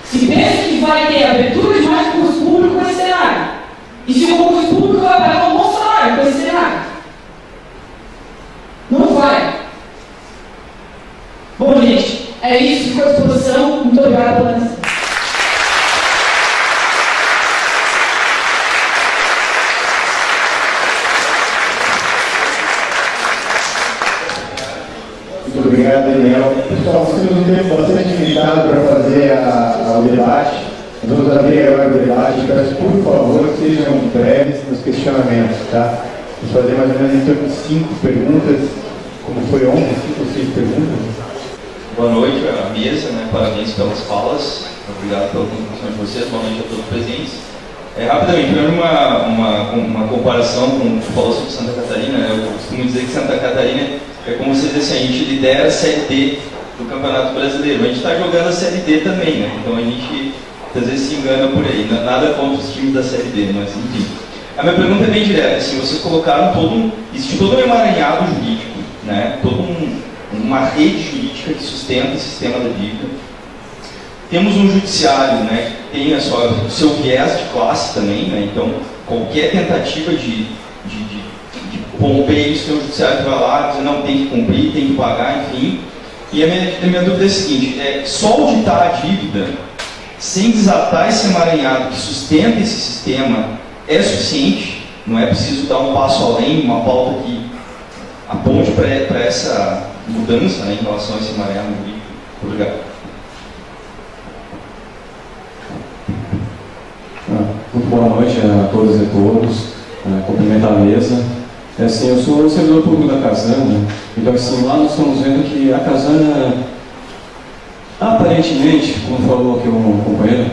Se pensa que vai ter abertura de mais concurso público com esse cenário. E se o concurso público vai pagar um bom salário com esse cenário. Não vai. Bom, gente, é isso. Fico à disposição. Muito obrigada pela atenção. Muito obrigado, Daniel. Pessoal, nós temos um tempo bastante limitado para fazer o debate. Vamos abrir agora o debate. Peço, por favor, sejam breves nos questionamentos, tá? Vamos fazer mais ou menos em torno de 5 perguntas, como foi ontem, 5 ou 6 perguntas. Boa noite à mesa, né? Parabéns pelas falas, obrigado pela contribuição de vocês, boa noite a todos presentes. Rapidamente, uma comparação com o que falou sobre Santa Catarina. Eu costumo dizer que Santa Catarina é como se diz assim, a gente lidera a Série D do Campeonato Brasileiro. A gente está jogando a Série D também, né? Então a gente às vezes se engana por aí. Nada contra os times da Série D, mas enfim. A minha pergunta é bem direta. Assim, vocês colocaram existe todo um emaranhado jurídico, né? Uma rede jurídica que sustenta o sistema da dívida. Temos um judiciário, né, que tem o seu viés de classe também, né? Então qualquer tentativa de romper isso, tem um judiciário que vai lá dizer não, tem que cumprir, tem que pagar, enfim. E a minha dúvida é a seguinte: só auditar a dívida sem desatar esse emaranhado que sustenta esse sistema é suficiente? Não é preciso dar um passo além, uma pauta que aponte para essa mudança, né, em relação a esse emaranhado jurídico? Obrigado. Muito boa noite a todas e todos. Cumprimentar a mesa. Assim, eu sou servidor público da Casana, então assim, lá nós estamos vendo que a Casana, aparentemente, como falou aqui o companheiro,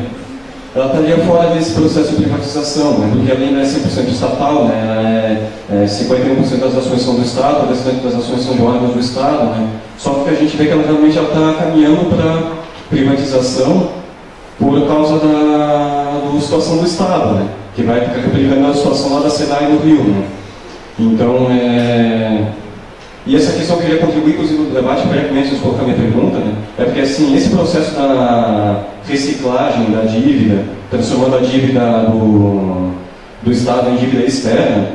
ela estaria fora desse processo de privatização, né? Porque ela ainda é 100% estatal, né? 51% das ações são do Estado, o restante das ações são de órgãos do Estado, né? Só que a gente vê que ela realmente está caminhando para privatização por causa da situação do Estado, né? Que vai ficar replicando a situação lá da SEDAI no Rio, né? Então, e essa questão eu queria contribuir, inclusive, no debate brevemente, antes de colocar minha pergunta, né? É porque, assim, esse processo da reciclagem da dívida, transformando a dívida do Estado em dívida externa,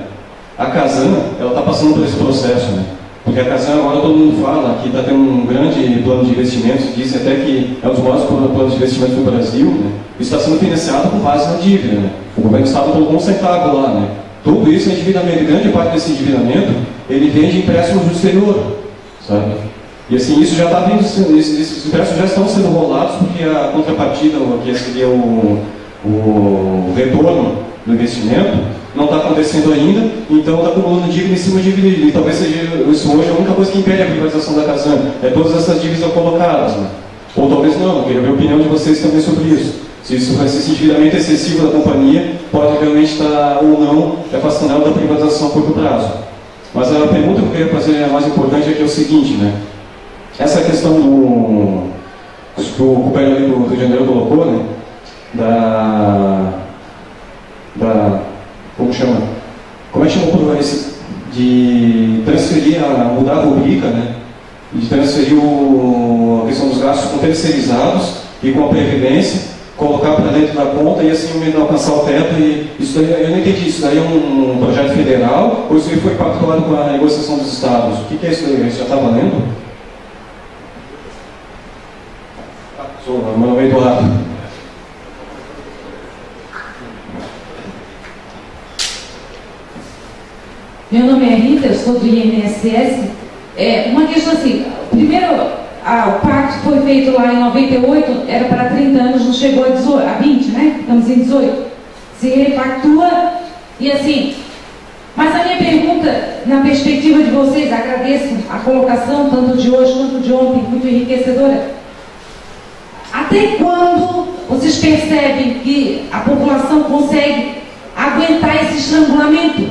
a Casana, ela está passando por esse processo, né? Porque a Casana, agora todo mundo fala que está tendo um grande plano de investimentos, dizem até que é um dos maiores planos de investimentos do Brasil, né? Isso está sendo financiado com base na dívida, né? O governo do Estado colocou um centavo lá, né? Tudo isso é endividamento, grande parte desse endividamento, ele vem de empréstimos do exterior, sabe? E assim, isso já está vindo, esses empréstimos já estão sendo rolados porque a contrapartida, que seria o retorno do investimento, não está acontecendo ainda, então está acumulando dívida em cima de dívida. E talvez seja isso hoje a única coisa que impede a privatização da Casana, é todas essas dívidas colocadas, né? Ou talvez não, eu queria ver a opinião de vocês também sobre isso. Se esse endividamento excessivo da companhia pode realmente estar ou não afastando ela da privatização a curto prazo. Mas a pergunta que eu queria fazer, a mais importante, é que é o seguinte, né? Essa questão que o companheiro ali do Rio de Janeiro colocou, né? Como é que chama por esse? De transferir, mudar a rubrica, né? De transferir a questão dos gastos com terceirizados e com a previdência, colocar para dentro da conta e assim alcançar o teto. E isso daí, eu não entendi, isso daí é um projeto federal ou isso aí foi pactuado com a negociação dos estados? O que é isso daí? Isso já está valendo? Meu nome é Eduardo. Meu nome é Rita, eu sou do INSS. Uma questão assim, primeiro, o pacto foi feito lá em 98, era para 30 anos, não chegou a 20, estamos em 18. Se repactua, e assim, mas a minha pergunta na perspectiva de vocês, agradeço a colocação, tanto de hoje quanto de ontem, muito enriquecedora. Até quando vocês percebem que a população consegue aguentar esse estrangulamento?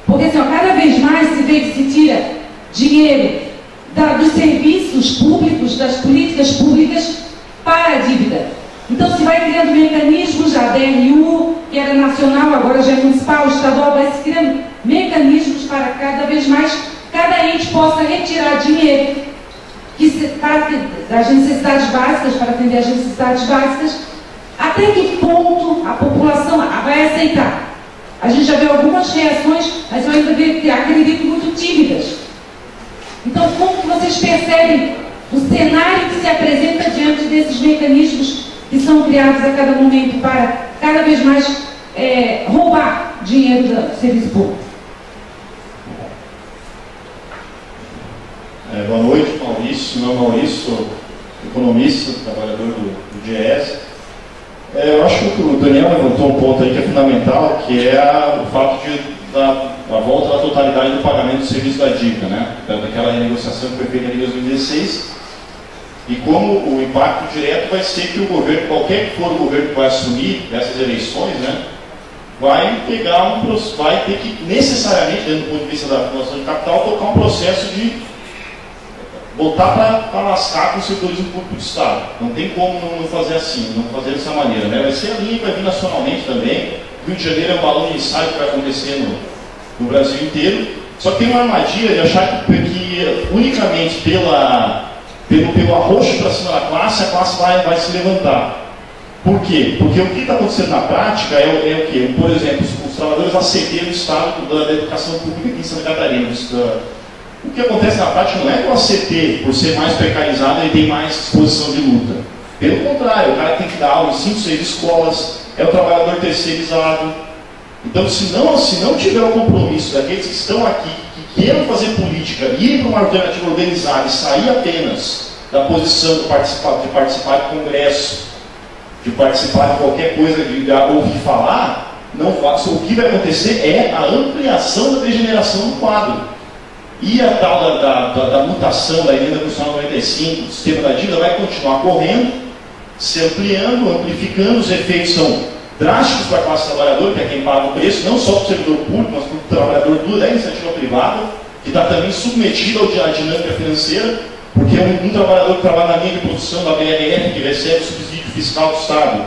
Porque assim, cada vez mais se vê que se tira dinheiro dos serviços públicos, das políticas públicas, para a dívida. Então se vai criando mecanismos, já a DRU, que era nacional, agora já é municipal, estadual, vai se criando mecanismos para cada vez mais cada ente possa retirar dinheiro das necessidades básicas, para atender as necessidades básicas. Até que ponto a população vai aceitar? A gente já viu algumas reações, mas eu ainda acredito muito tímidas. Então, como que vocês percebem o cenário que se apresenta diante desses mecanismos que são criados a cada momento para cada vez mais roubar dinheiro do serviço público? Boa noite, Maurício. Meu nome é Maurício, sou economista, trabalhador do DIEESE. Eu acho que o Daniel levantou um ponto aí que é fundamental, que é o fato da volta da totalidade do pagamento do serviço da dívida, né? Daquela renegociação que foi feita em 2016. E como o impacto direto vai ser que o governo, qualquer que for o governo que vai assumir essas eleições, né, vai ter que necessariamente, dentro do ponto de vista da acumulação de capital, tocar um processo de botar para lascar com os servidores públicos do Estado. Não tem como não fazer assim, não fazer dessa maneira, né? Vai ser a linha que vai vir nacionalmente também. Rio de Janeiro é um balão de ensaio que vai acontecer no Brasil inteiro. Só que tem uma armadilha de achar que unicamente pelo arroxo para cima da classe, a classe vai se levantar. Por quê? Porque o que está acontecendo na prática é o quê? Por exemplo, os trabalhadores da ACT do Estado da Educação Pública aqui em Santa Catarina. O que acontece na prática não é que o ACT, por ser mais precarizado, ele tem mais disposição de luta. Pelo contrário, o cara tem que dar aula em 5, 6 escolas, é o trabalhador terceirizado. Então, se não tiver o compromisso daqueles que estão aqui, que queiram fazer política, irem para uma alternativa organizada e sair apenas da posição de participar de congresso, de participar de qualquer coisa, de ouvir falar, o que vai acontecer é a ampliação da degeneração do quadro. E a tal da mutação da emenda constitucional 95, do sistema da dívida, vai continuar correndo, se ampliando, amplificando. Os efeitos são drásticos para a classe trabalhadora, que é quem paga o preço, não só para o servidor público, mas para o trabalhador da iniciativa privada, que está também submetido à dinâmica financeira, porque um trabalhador que trabalha na linha de produção da BRF, que recebe o subsídio fiscal do Estado,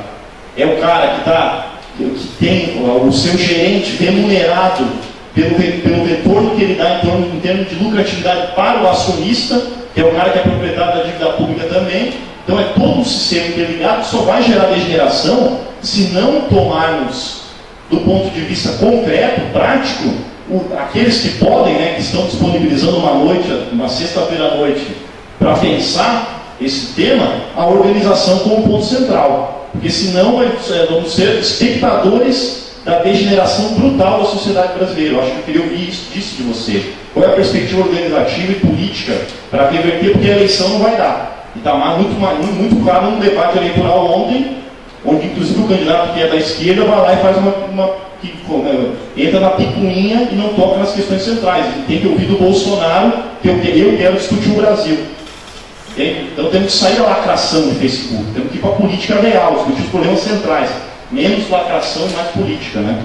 é o cara que tem o seu gerente remunerado pelo retorno que ele dá em termos de lucratividade para o acionista, que é o cara que é proprietário da dívida pública também. Então é todo um sistema interligado que só vai gerar degeneração se não tomarmos, do ponto de vista concreto, prático, aqueles que podem, né, que estão disponibilizando uma sexta-feira à noite, para pensar esse tema, a organização como ponto central. Porque senão vamos ser espectadores da degeneração brutal da sociedade brasileira. Eu acho que eu queria ouvir disso de você. Qual é a perspectiva organizativa e política para reverter, porque a eleição não vai dar. E está muito claro no debate eleitoral ontem, onde inclusive o candidato que é da esquerda vai lá e faz entra na picuinha e não toca nas questões centrais. Ele tem que ouvir do Bolsonaro que eu quero discutir o Brasil. Então temos que sair da lacração do Facebook, temos que ir para a política real, discutir os problemas centrais. Menos lacração e mais política, né?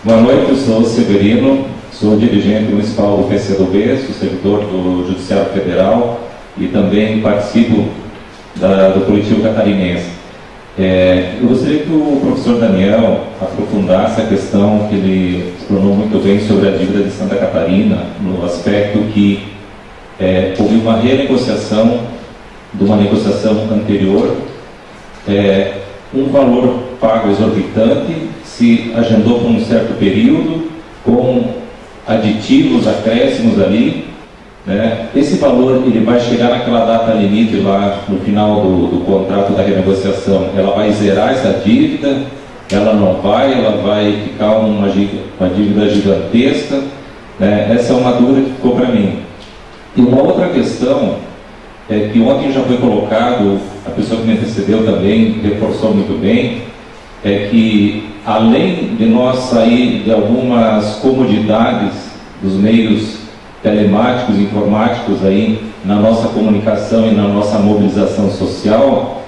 Boa noite, eu sou o Severino, sou dirigente municipal do PCdoB, sou servidor do Judiciário Federal e também participo do coletivo catarinense. Eu gostaria que o professor Daniel aprofundasse a questão que ele explanou muito bem sobre a dívida de Santa Catarina, no aspecto que houve uma renegociação de uma negociação anterior, um valor pago exorbitante, se agendou por um certo período, com aditivos, acréscimos ali, né? Esse valor ele vai chegar naquela data limite lá no final do contrato da renegociação, ela vai zerar essa dívida, ela não vai, ela vai ficar uma dívida gigantesca, né? Essa é uma dúvida que ficou para mim. E uma outra questão que ontem já foi colocado, a pessoa que me antecedeu também reforçou muito bem, é que além de nós sair de algumas comodidades dos meios telemáticos, informáticos aí na nossa comunicação e na nossa mobilização social,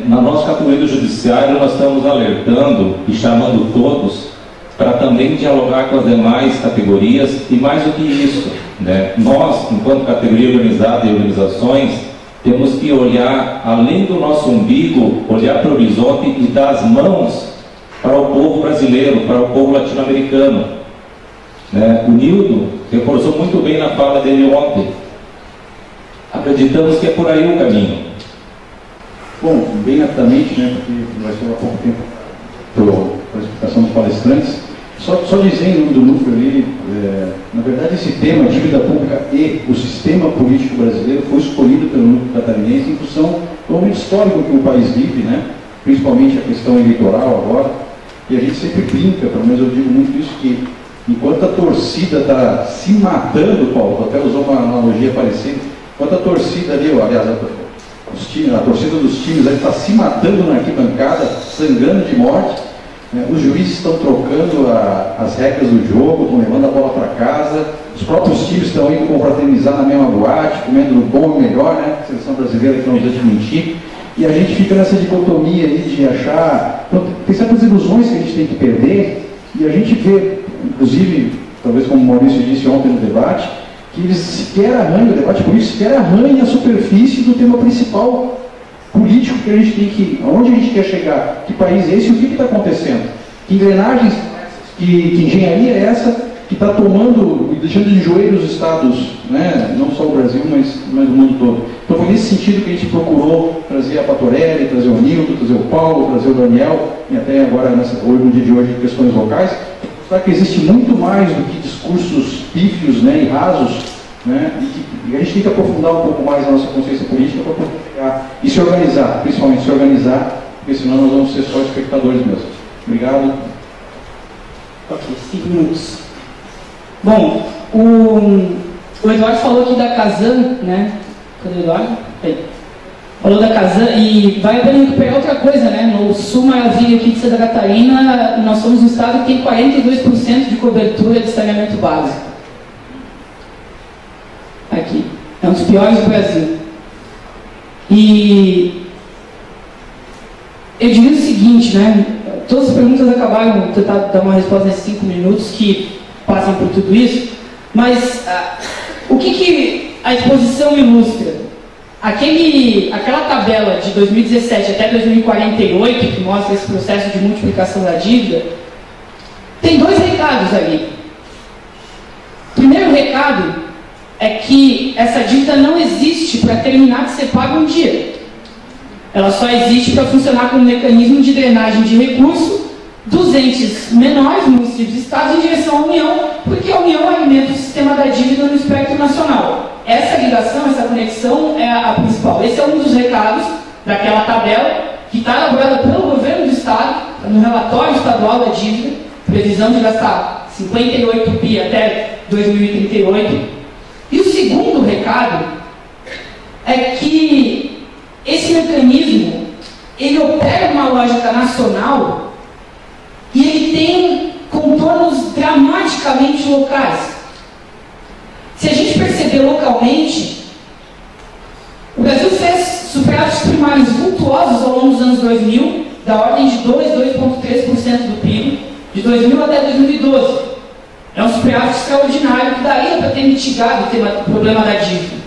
na nossa categoria do judiciário nós estamos alertando e chamando todos para também dialogar com as demais categorias e mais do que isso, né? Nós, enquanto categoria organizada e organizações, temos que olhar além do nosso umbigo, olhar para o horizonte e dar as mãos para o povo brasileiro, para o povo latino-americano, né? O Nildo reforçou muito bem na fala dele ontem. Acreditamos que é por aí o caminho. Bom, bem rapidamente, né, porque vai ser pouco tempo para a explicação dos palestrantes, só dizer em nome do núcleo ali, na verdade esse tema, dívida pública e o sistema político brasileiro, foi escolhido pelo núcleo catarinense em função do momento histórico que o país vive, né, principalmente a questão eleitoral agora, e a gente sempre brinca, pelo menos eu digo muito isso, que enquanto a torcida está se matando, Paulo, tu até usou uma analogia parecida, enquanto a torcida ali, aliás, a torcida dos times está se matando na arquibancada, sangrando de morte, né? Os juízes estão trocando as regras do jogo, estão levando a bola para casa, os próprios times estão indo confraternizar na mesma boate, comendo o bom e o melhor, né? A seleção brasileira que não deixa de mentir, e a gente fica nessa dicotomia aí de achar, tem certas ilusões que a gente tem que perder, e a gente vê, inclusive, talvez como o Maurício disse ontem no debate, que eles sequer arranham, o debate político sequer arranha a superfície do tema principal político que a gente tem que, aonde a gente quer chegar, que país é esse e o que está acontecendo, que engrenagens, que engenharia é essa que está tomando e deixando de joelhos os estados, né? Não só o Brasil, mas o mundo todo. Então foi nesse sentido que a gente procurou trazer a Patorelli, trazer o Nilton, trazer o Paulo, trazer o Daniel, e até agora, no dia de hoje, questões locais, para que existe muito mais do que discursos pífios, né, e rasos, né, e a gente tem que aprofundar um pouco mais a nossa consciência política para poder pegar e se organizar, principalmente se organizar, porque senão nós vamos ser só espectadores mesmo. Obrigado. Ok, 5 minutos. Bom, o Eduardo falou aqui da Casan, né? Cadê o Eduardo? Aí. Falou da Casan e vai recuperar outra coisa, né? No sul maravilha aqui de Santa Catarina, nós somos um estado que tem 42% de cobertura de saneamento básico. Aqui. É um dos piores do Brasil. E eu diria o seguinte, né? Todas as perguntas acabaram, vou tentar dar uma resposta nesses 5 minutos que passam por tudo isso, mas o que a exposição ilustra? Aquela tabela de 2017 até 2048, que mostra esse processo de multiplicação da dívida, tem 2 recados ali. O primeiro recado é que essa dívida não existe para terminar de ser paga um dia. Ela só existe para funcionar como mecanismo de drenagem de recurso dos entes menores, municípios e estados, em direção à União, porque a União alimenta o sistema da dívida no espectro nacional. Essa ligação, essa conexão é a principal. Esse é um dos recados daquela tabela que está elaborada pelo governo do estado, no relatório estadual da dívida, previsão de gastar 58 bi até 2038. E o segundo recado é que esse mecanismo, ele opera uma lógica nacional e ele tem contornos dramaticamente locais. Se a gente perceber localmente, o Brasil fez superávites primários vultuosos ao longo dos anos 2000, da ordem de 2,3% do PIB, de 2000 até 2012. É um superávit extraordinário que daria para ter mitigado o problema da dívida.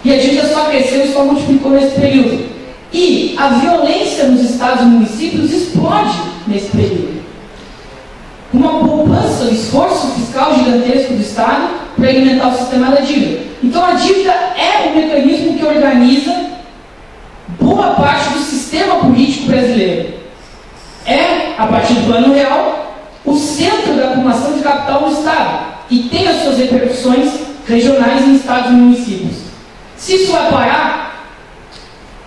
E a dívida só cresceu e só multiplicou nesse período. E a violência nos estados e municípios explode nesse período. Uma poupança, um esforço fiscal gigantesco do Estado para alimentar o sistema da dívida. Então a dívida é o mecanismo que organiza boa parte do sistema político brasileiro. É, a partir do Plano Real, o centro da acumulação de capital no Estado e tem as suas repercussões regionais em estados e municípios. Se isso vai parar,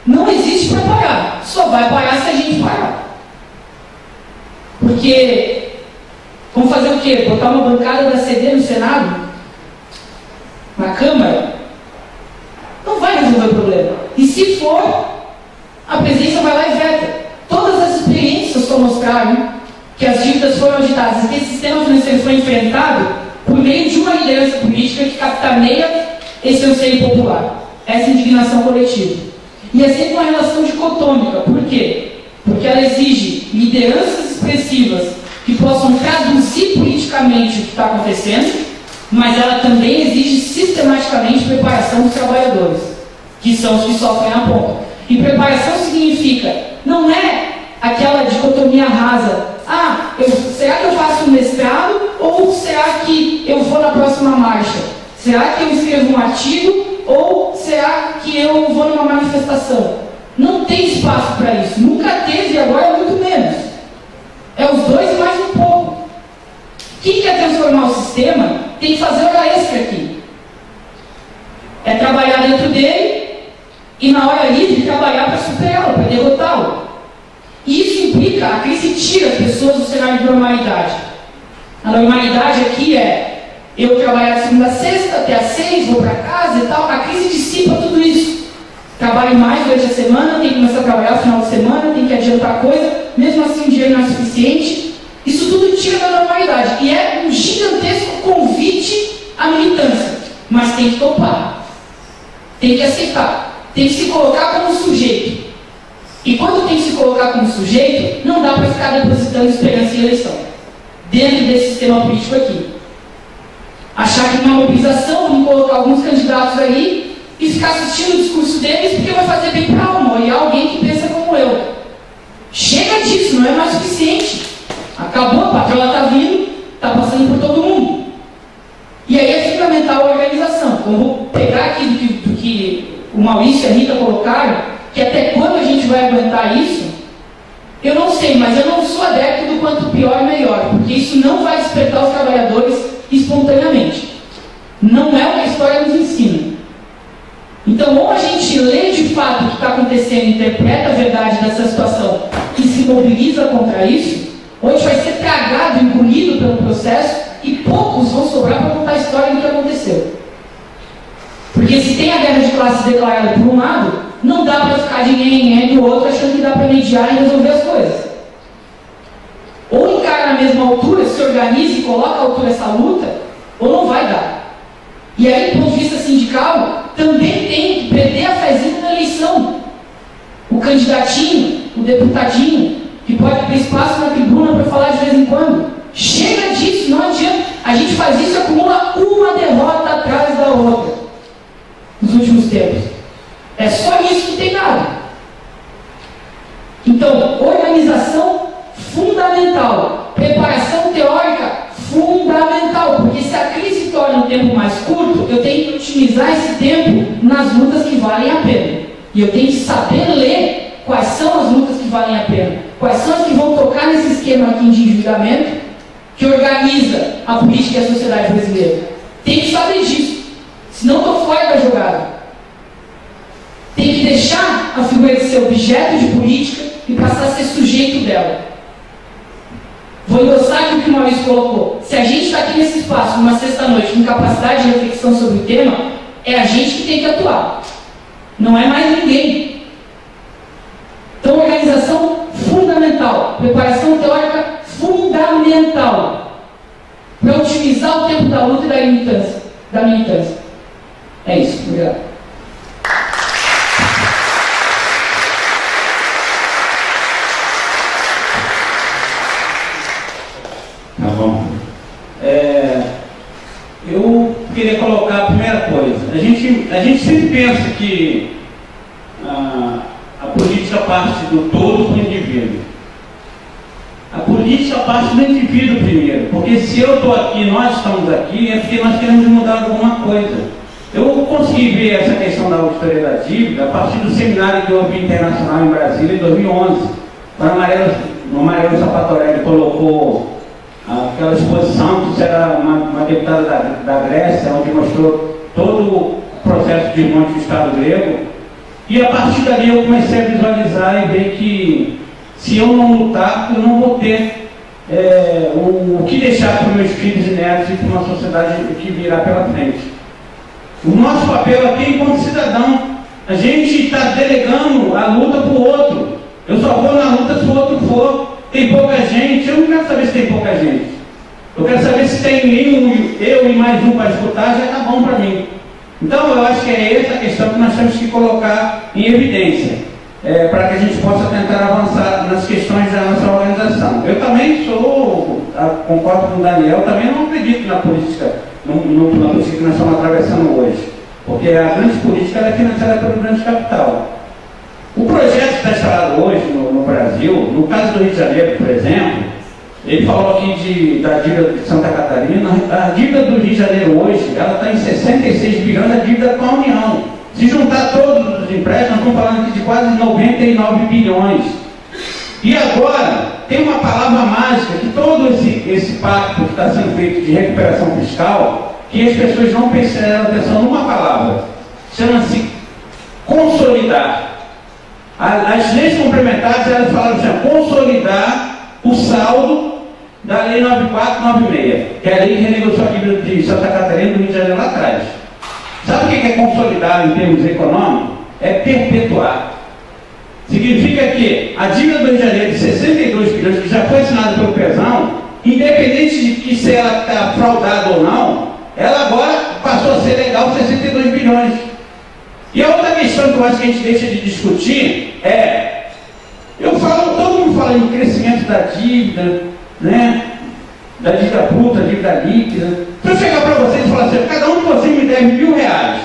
não existe para parar. Só vai parar se a gente parar. Porque vamos fazer o quê? Botar uma bancada da CD no Senado? Na Câmara? Não vai resolver resolver o problema. E se for, a presidência vai lá e veta. Todas as experiências só mostraram que as dívidas foram agitadas e que esse sistema financeiro foi enfrentado por meio de uma liderança política que capitaneia esse anseio popular, essa indignação coletiva. E é sempre uma relação dicotômica. Por quê? Porque ela exige lideranças expressivas que possam traduzir politicamente o que está acontecendo, mas ela também exige sistematicamente preparação dos trabalhadores, que são os que sofrem na ponta. E preparação significa, não é aquela dicotomia rasa, será que eu faço um mestrado ou será que eu vou na próxima marcha? Será que eu escrevo um artigo ou será que eu vou numa manifestação? Não tem espaço para isso, nunca teve e agora é muito menos. É os dois e mais um pouco. Quem quer transformar o sistema tem que fazer hora extra aqui. É trabalhar dentro dele e na hora livre trabalhar para superá-lo, para derrotá-lo. E isso implica, a crise tira as pessoas do cenário de normalidade. A normalidade aqui é eu trabalhar de segunda a sexta, até às 6, vou para casa e tal. A crise dissipa tudo isso. Trabalho mais durante a semana, tem que começar a trabalhar no final de semana, tem que adiantar coisa, mesmo assim o dinheiro não é suficiente. Isso tudo tira da normalidade. E é um gigantesco convite à militância. Mas tem que topar. Tem que aceitar. Tem que se colocar como sujeito. E quando tem que se colocar como sujeito, não dá para ficar depositando esperança em eleição. Dentro desse sistema político aqui. Achar que uma mobilização, vamos colocar alguns candidatos aí e ficar assistindo o discurso deles porque vai fazer bem para a alma e alguém que pensa como eu. Chega disso, não é mais suficiente. Acabou, a patroa está vindo, está passando por todo mundo. E aí é fundamental a organização. Então, vou pegar aqui do que o Maurício e a Rita colocaram, que até quando a gente vai aguentar isso, eu não sei, mas eu não sou adepto do quanto pior melhor, porque isso não vai despertar os trabalhadores espontaneamente. Não é o que a história nos ensina. Então, ou a gente lê de fato o que está acontecendo, interpreta a verdade dessa situação e se mobiliza contra isso, ou a gente vai ser tragado, engolido pelo processo e poucos vão sobrar para contar a história do que aconteceu. Porque se tem a guerra de classe declarada por um lado, não dá para ficar de ninguém do outro achando que dá para mediar e resolver as coisas. Ou encara na mesma altura, se organiza e coloca à altura essa luta, ou não vai dar. E aí, do ponto de vista sindical, também tem que perder a fezinha na eleição. O candidatinho, o deputadinho, que pode ter espaço na tribuna para falar de vez em quando. Chega disso, não adianta. A gente faz isso e acumula uma derrota atrás da outra nos últimos tempos. É só isso que tem dado. Então, organização fundamental. Preparação teórica fundamental. Porque se a crise torna um tempo mais curto, eu tenho que otimizar esse tempo nas lutas que valem a pena. E eu tenho que saber ler quais são as lutas que valem a pena. Quais são as que vão tocar nesse esquema aqui de endividamento que organiza a política e a sociedade brasileira. Tem que saber disso. Senão estou fora da jogada. Tem que deixar a figura de ser objeto de política e passar a ser sujeito dela. Vou endossar aqui o que o Maurício colocou. Se a gente está aqui nesse espaço, numa sexta-noite, com capacidade de reflexão sobre o tema, é a gente que tem que atuar. Não é mais ninguém. Então, organização fundamental. Preparação teórica fundamental. Para otimizar o tempo da luta e da militância. É isso. Obrigado. Tá bom. Eu queria colocar a primeira coisa. A gente sempre pensa que a política parte do todo para o indivíduo. A política parte do indivíduo primeiro, porque se eu estou aqui, nós estamos aqui, é porque nós queremos mudar alguma coisa. Eu consegui ver essa questão da auditoria da dívida a partir do seminário que houve internacional em Brasília em 2011. O Mariano Zapatorelli colocou aquela exposição que era uma deputada da Grécia, onde mostrou todo o processo de desmonte do Estado grego. E a partir dali eu comecei a visualizar e ver que se eu não lutar, eu não vou ter o que deixar para os meus filhos e netos e para uma sociedade que virá pela frente. O nosso papel aqui, enquanto cidadão, A gente está delegando a luta para o outro. Eu só vou na luta se o outro for. Tem pouca gente, eu não quero saber se tem pouca gente. Eu quero saber se tem eu e mais um para disputar, já está bom para mim. Então, eu acho que é essa a questão que nós temos que colocar em evidência, para que a gente possa tentar avançar nas questões da nossa organização. Eu também concordo com o Daniel, também não acredito na política, na política que nós estamos atravessando hoje, porque a grande política é financiada pelo grande capital. O projeto que está instalado hoje no Brasil, no caso do Rio de Janeiro, por exemplo, ele falou aqui da dívida de Santa Catarina. A dívida do Rio de Janeiro hoje, ela está em 66 bilhões, a dívida com a União. Se juntar todos os empréstimos, nós estamos falando aqui de quase 99 bilhões. E agora, tem uma palavra mágica, que todo esse pacto que está sendo feito de recuperação fiscal, que as pessoas não prestam atenção numa palavra, chama-se consolidar. As leis complementares, elas falaram assim, consolidar o saldo da Lei 9496, que é a lei que renegociou a dívida de Santa Catarina e do Rio de Janeiro lá atrás. Sabe o que é consolidar em termos econômicos? É perpetuar. Significa que a dívida do Rio de Janeiro de 62 bilhões, que já foi assinada pelo Pezão, independente de que se ela está fraudada ou não, ela agora passou a ser legal 62 bilhões. E a outra questão que eu acho que a gente deixa de discutir é, todo mundo fala em crescimento da dívida, né? Da dívida bruta, da dívida líquida. Se eu chegar para vocês e falar assim, cada um de vocês me deve R$1.000,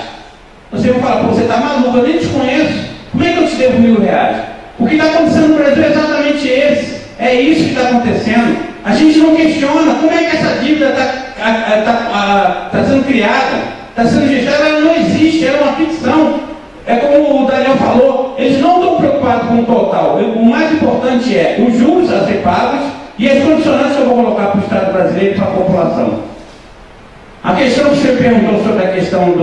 você vai falar, pô, você está maluco, eu nem te conheço, como é que eu te devo R$1.000? O que está acontecendo no Brasil é exatamente esse, é isso que está acontecendo. A gente não questiona como é que essa dívida está sendo criada, está sendo gestada, ela não existe, ela é uma ficção. É como o Daniel falou, eles não estão preocupados com o total. O mais importante é os juros a ser pagos e as condicionantes que eu vou colocar para o Estado brasileiro e para a população. A questão que você perguntou sobre a questão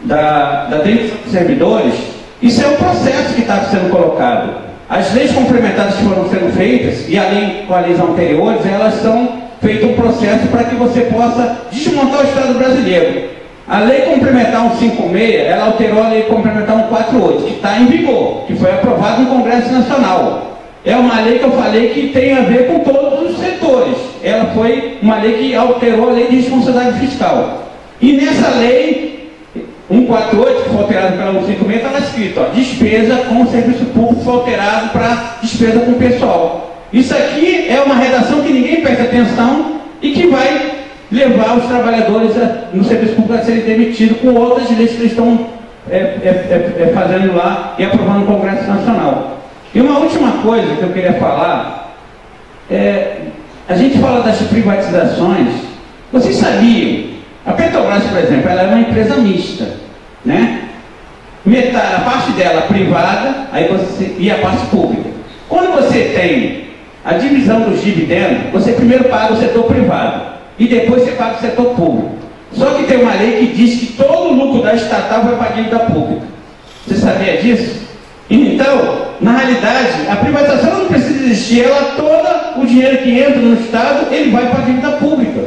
da demissão dos servidores, isso é um processo que está sendo colocado. As leis complementares que foram sendo feitas, e além com as leis anteriores, elas estão feito um processo para que você possa desmontar o Estado brasileiro. A lei complementar 156, ela alterou a lei complementar 148, que está em vigor, que foi aprovada no Congresso Nacional. É uma lei que eu falei que tem a ver com todos os setores. Ela foi uma lei que alterou a lei de responsabilidade fiscal. E nessa lei 148, que foi alterada pela 156, está escrito, ó, despesa com serviço público foi alterado para despesa com pessoal. Isso aqui é uma redação que ninguém presta atenção e que vai levar os trabalhadores no serviço público a serem demitidos com outras leis que eles estão fazendo lá e aprovando no Congresso Nacional. E uma última coisa que eu queria falar, a gente fala das privatizações. Vocês sabiam, a Petrobras, por exemplo, ela é uma empresa mista, né? Metade, a parte dela privada, e a parte pública. Quando você tem a divisão dos dividendos, você primeiro paga o setor privado e depois você paga o setor público. Só que tem uma lei que diz que todo o lucro da estatal vai para a dívida pública. Você sabia disso? Então, na realidade, a privatização não precisa existir, todo o dinheiro que entra no Estado, ele vai para a dívida pública.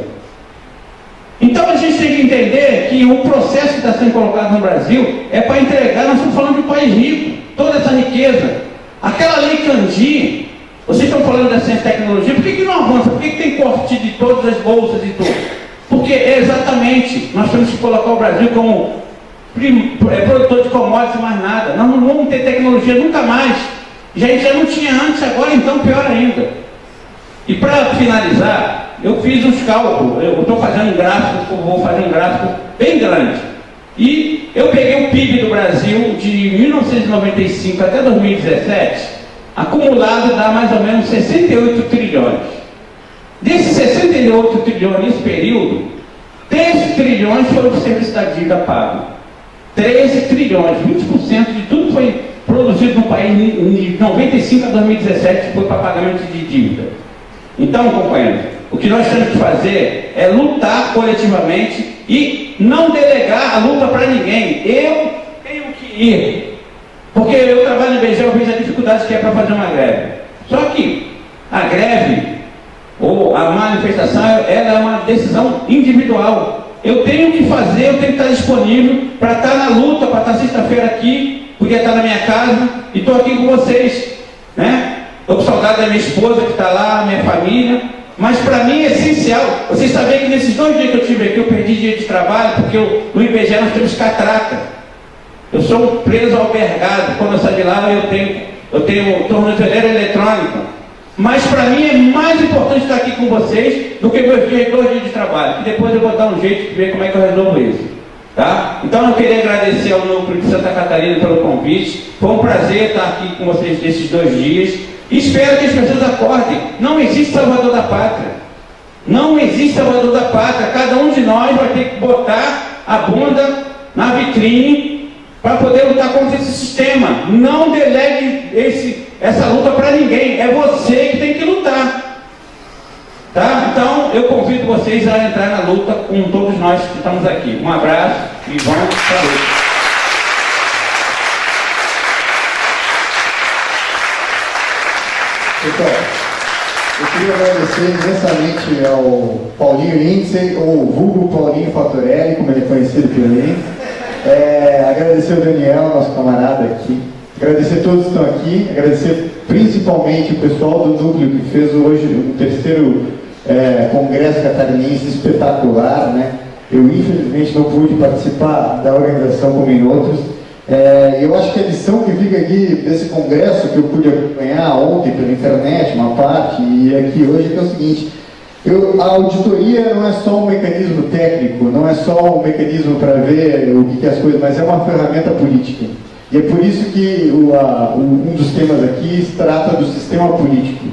Então a gente tem que entender que o processo que está sendo colocado no Brasil é para entregar, nós estamos falando de um país rico, toda essa riqueza. Aquela lei Candir, vocês estão falando da ciência e tecnologia, por que não avança? Por que tem corte de todas as bolsas e tudo? Porque exatamente, nós temos que colocar o Brasil como produtor de commodities e mais nada. Nós não vamos ter tecnologia nunca mais. A gente já não tinha antes, agora então pior ainda. E para finalizar, eu fiz uns cálculos, eu estou fazendo um gráfico, vou fazer um gráfico bem grande. E eu peguei o PIB do Brasil de 1995 até 2017, acumulado dá mais ou menos 68 trilhões. Desses 68 trilhões nesse período, 13 trilhões foram do serviço da dívida pago. 13 trilhões, 20% de tudo foi produzido no país de 95 a 2017 foi para pagamento de dívida. Então, companheiros, o que nós temos que fazer é lutar coletivamente e não delegar a luta para ninguém. Eu tenho que ir, porque eu trabalho no IBGE, eu vejo a dificuldade que é para fazer uma greve. Só que a greve ou a manifestação, ela é uma decisão individual. eu tenho que fazer, eu tenho que estar disponível para estar na luta, para estar sexta-feira aqui, podia estar na minha casa, e estou aqui com vocês, né? Estou com saudade da minha esposa que está lá, minha família, mas para mim é essencial. Vocês sabem que nesses 2 dias que eu tive aqui, eu perdi dia de trabalho, porque no IBGE nós temos catraca. Eu sou um preso albergado, quando eu saio de lá eu tenho tornozeleira eletrônica. Mas para mim é mais importante estar aqui com vocês do que meus 2 dias de trabalho, que depois eu vou dar um jeito de ver como é que eu resolvo isso. Tá? Então eu queria agradecer ao Núcleo de Santa Catarina pelo convite. Foi um prazer estar aqui com vocês nesses 2 dias. Espero que as pessoas acordem. Não existe salvador da pátria. Não existe salvador da pátria. Cada um de nós vai ter que botar a bunda na vitrine para poder lutar contra esse sistema. Não delegue essa luta para ninguém. É você que tem que lutar. Tá? Então eu convido vocês a entrar na luta com todos nós que estamos aqui. Um abraço e vamos para a luta. Pessoal, eu queria agradecer imensamente ao Paulinho Lindsay, ou vulgo Paulinho Fattorelli, como ele é conhecido por mim. Agradecer ao Daniel, nosso camarada aqui. Agradecer a todos que estão aqui. Agradecer principalmente o pessoal do Núcleo que fez hoje o 3º Congresso Catarinense espetacular, né? Eu infelizmente não pude participar da organização como em outros. Eu acho que a lição que fica aqui desse congresso, que eu pude acompanhar ontem pela internet, uma parte, e aqui hoje, é o seguinte: a auditoria não é só um mecanismo técnico, não é só um mecanismo para ver o que é as coisas, mas é uma ferramenta política. E é por isso que um dos temas aqui se trata do sistema político.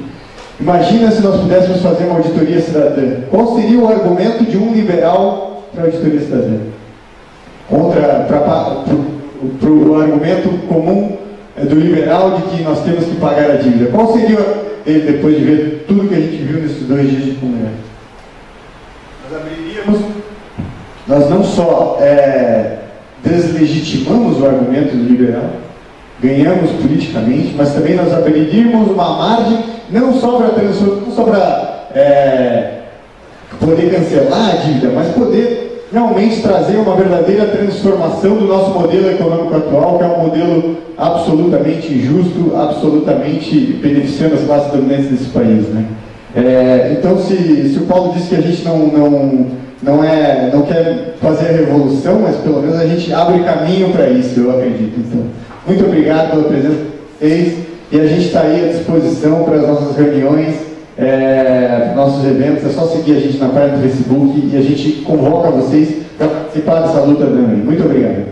Imagina se nós pudéssemos fazer uma auditoria cidadã. Qual seria o argumento de um liberal para a auditoria cidadã? Para o argumento comum do liberal de que nós temos que pagar a dívida. Qual seria ele depois de ver tudo que a gente viu nesses 2 dias de congresso? Nós não só deslegitimamos o argumento do liberal, ganhamos politicamente, mas também nós abriríamos uma margem não só para poder cancelar a dívida, mas poder realmente trazer uma verdadeira transformação do nosso modelo econômico atual, que é um modelo absolutamente injusto, absolutamente beneficiando as classes dominantes desse país, né? Então, se o Paulo disse que a gente não quer fazer a revolução, mas pelo menos a gente abre caminho para isso, eu acredito. Então, muito obrigado pela presença de vocês, e a gente está aí à disposição para as nossas reuniões, nossos eventos. É só seguir a gente na página do Facebook e a gente convoca vocês para participar dessa luta também. Muito obrigado.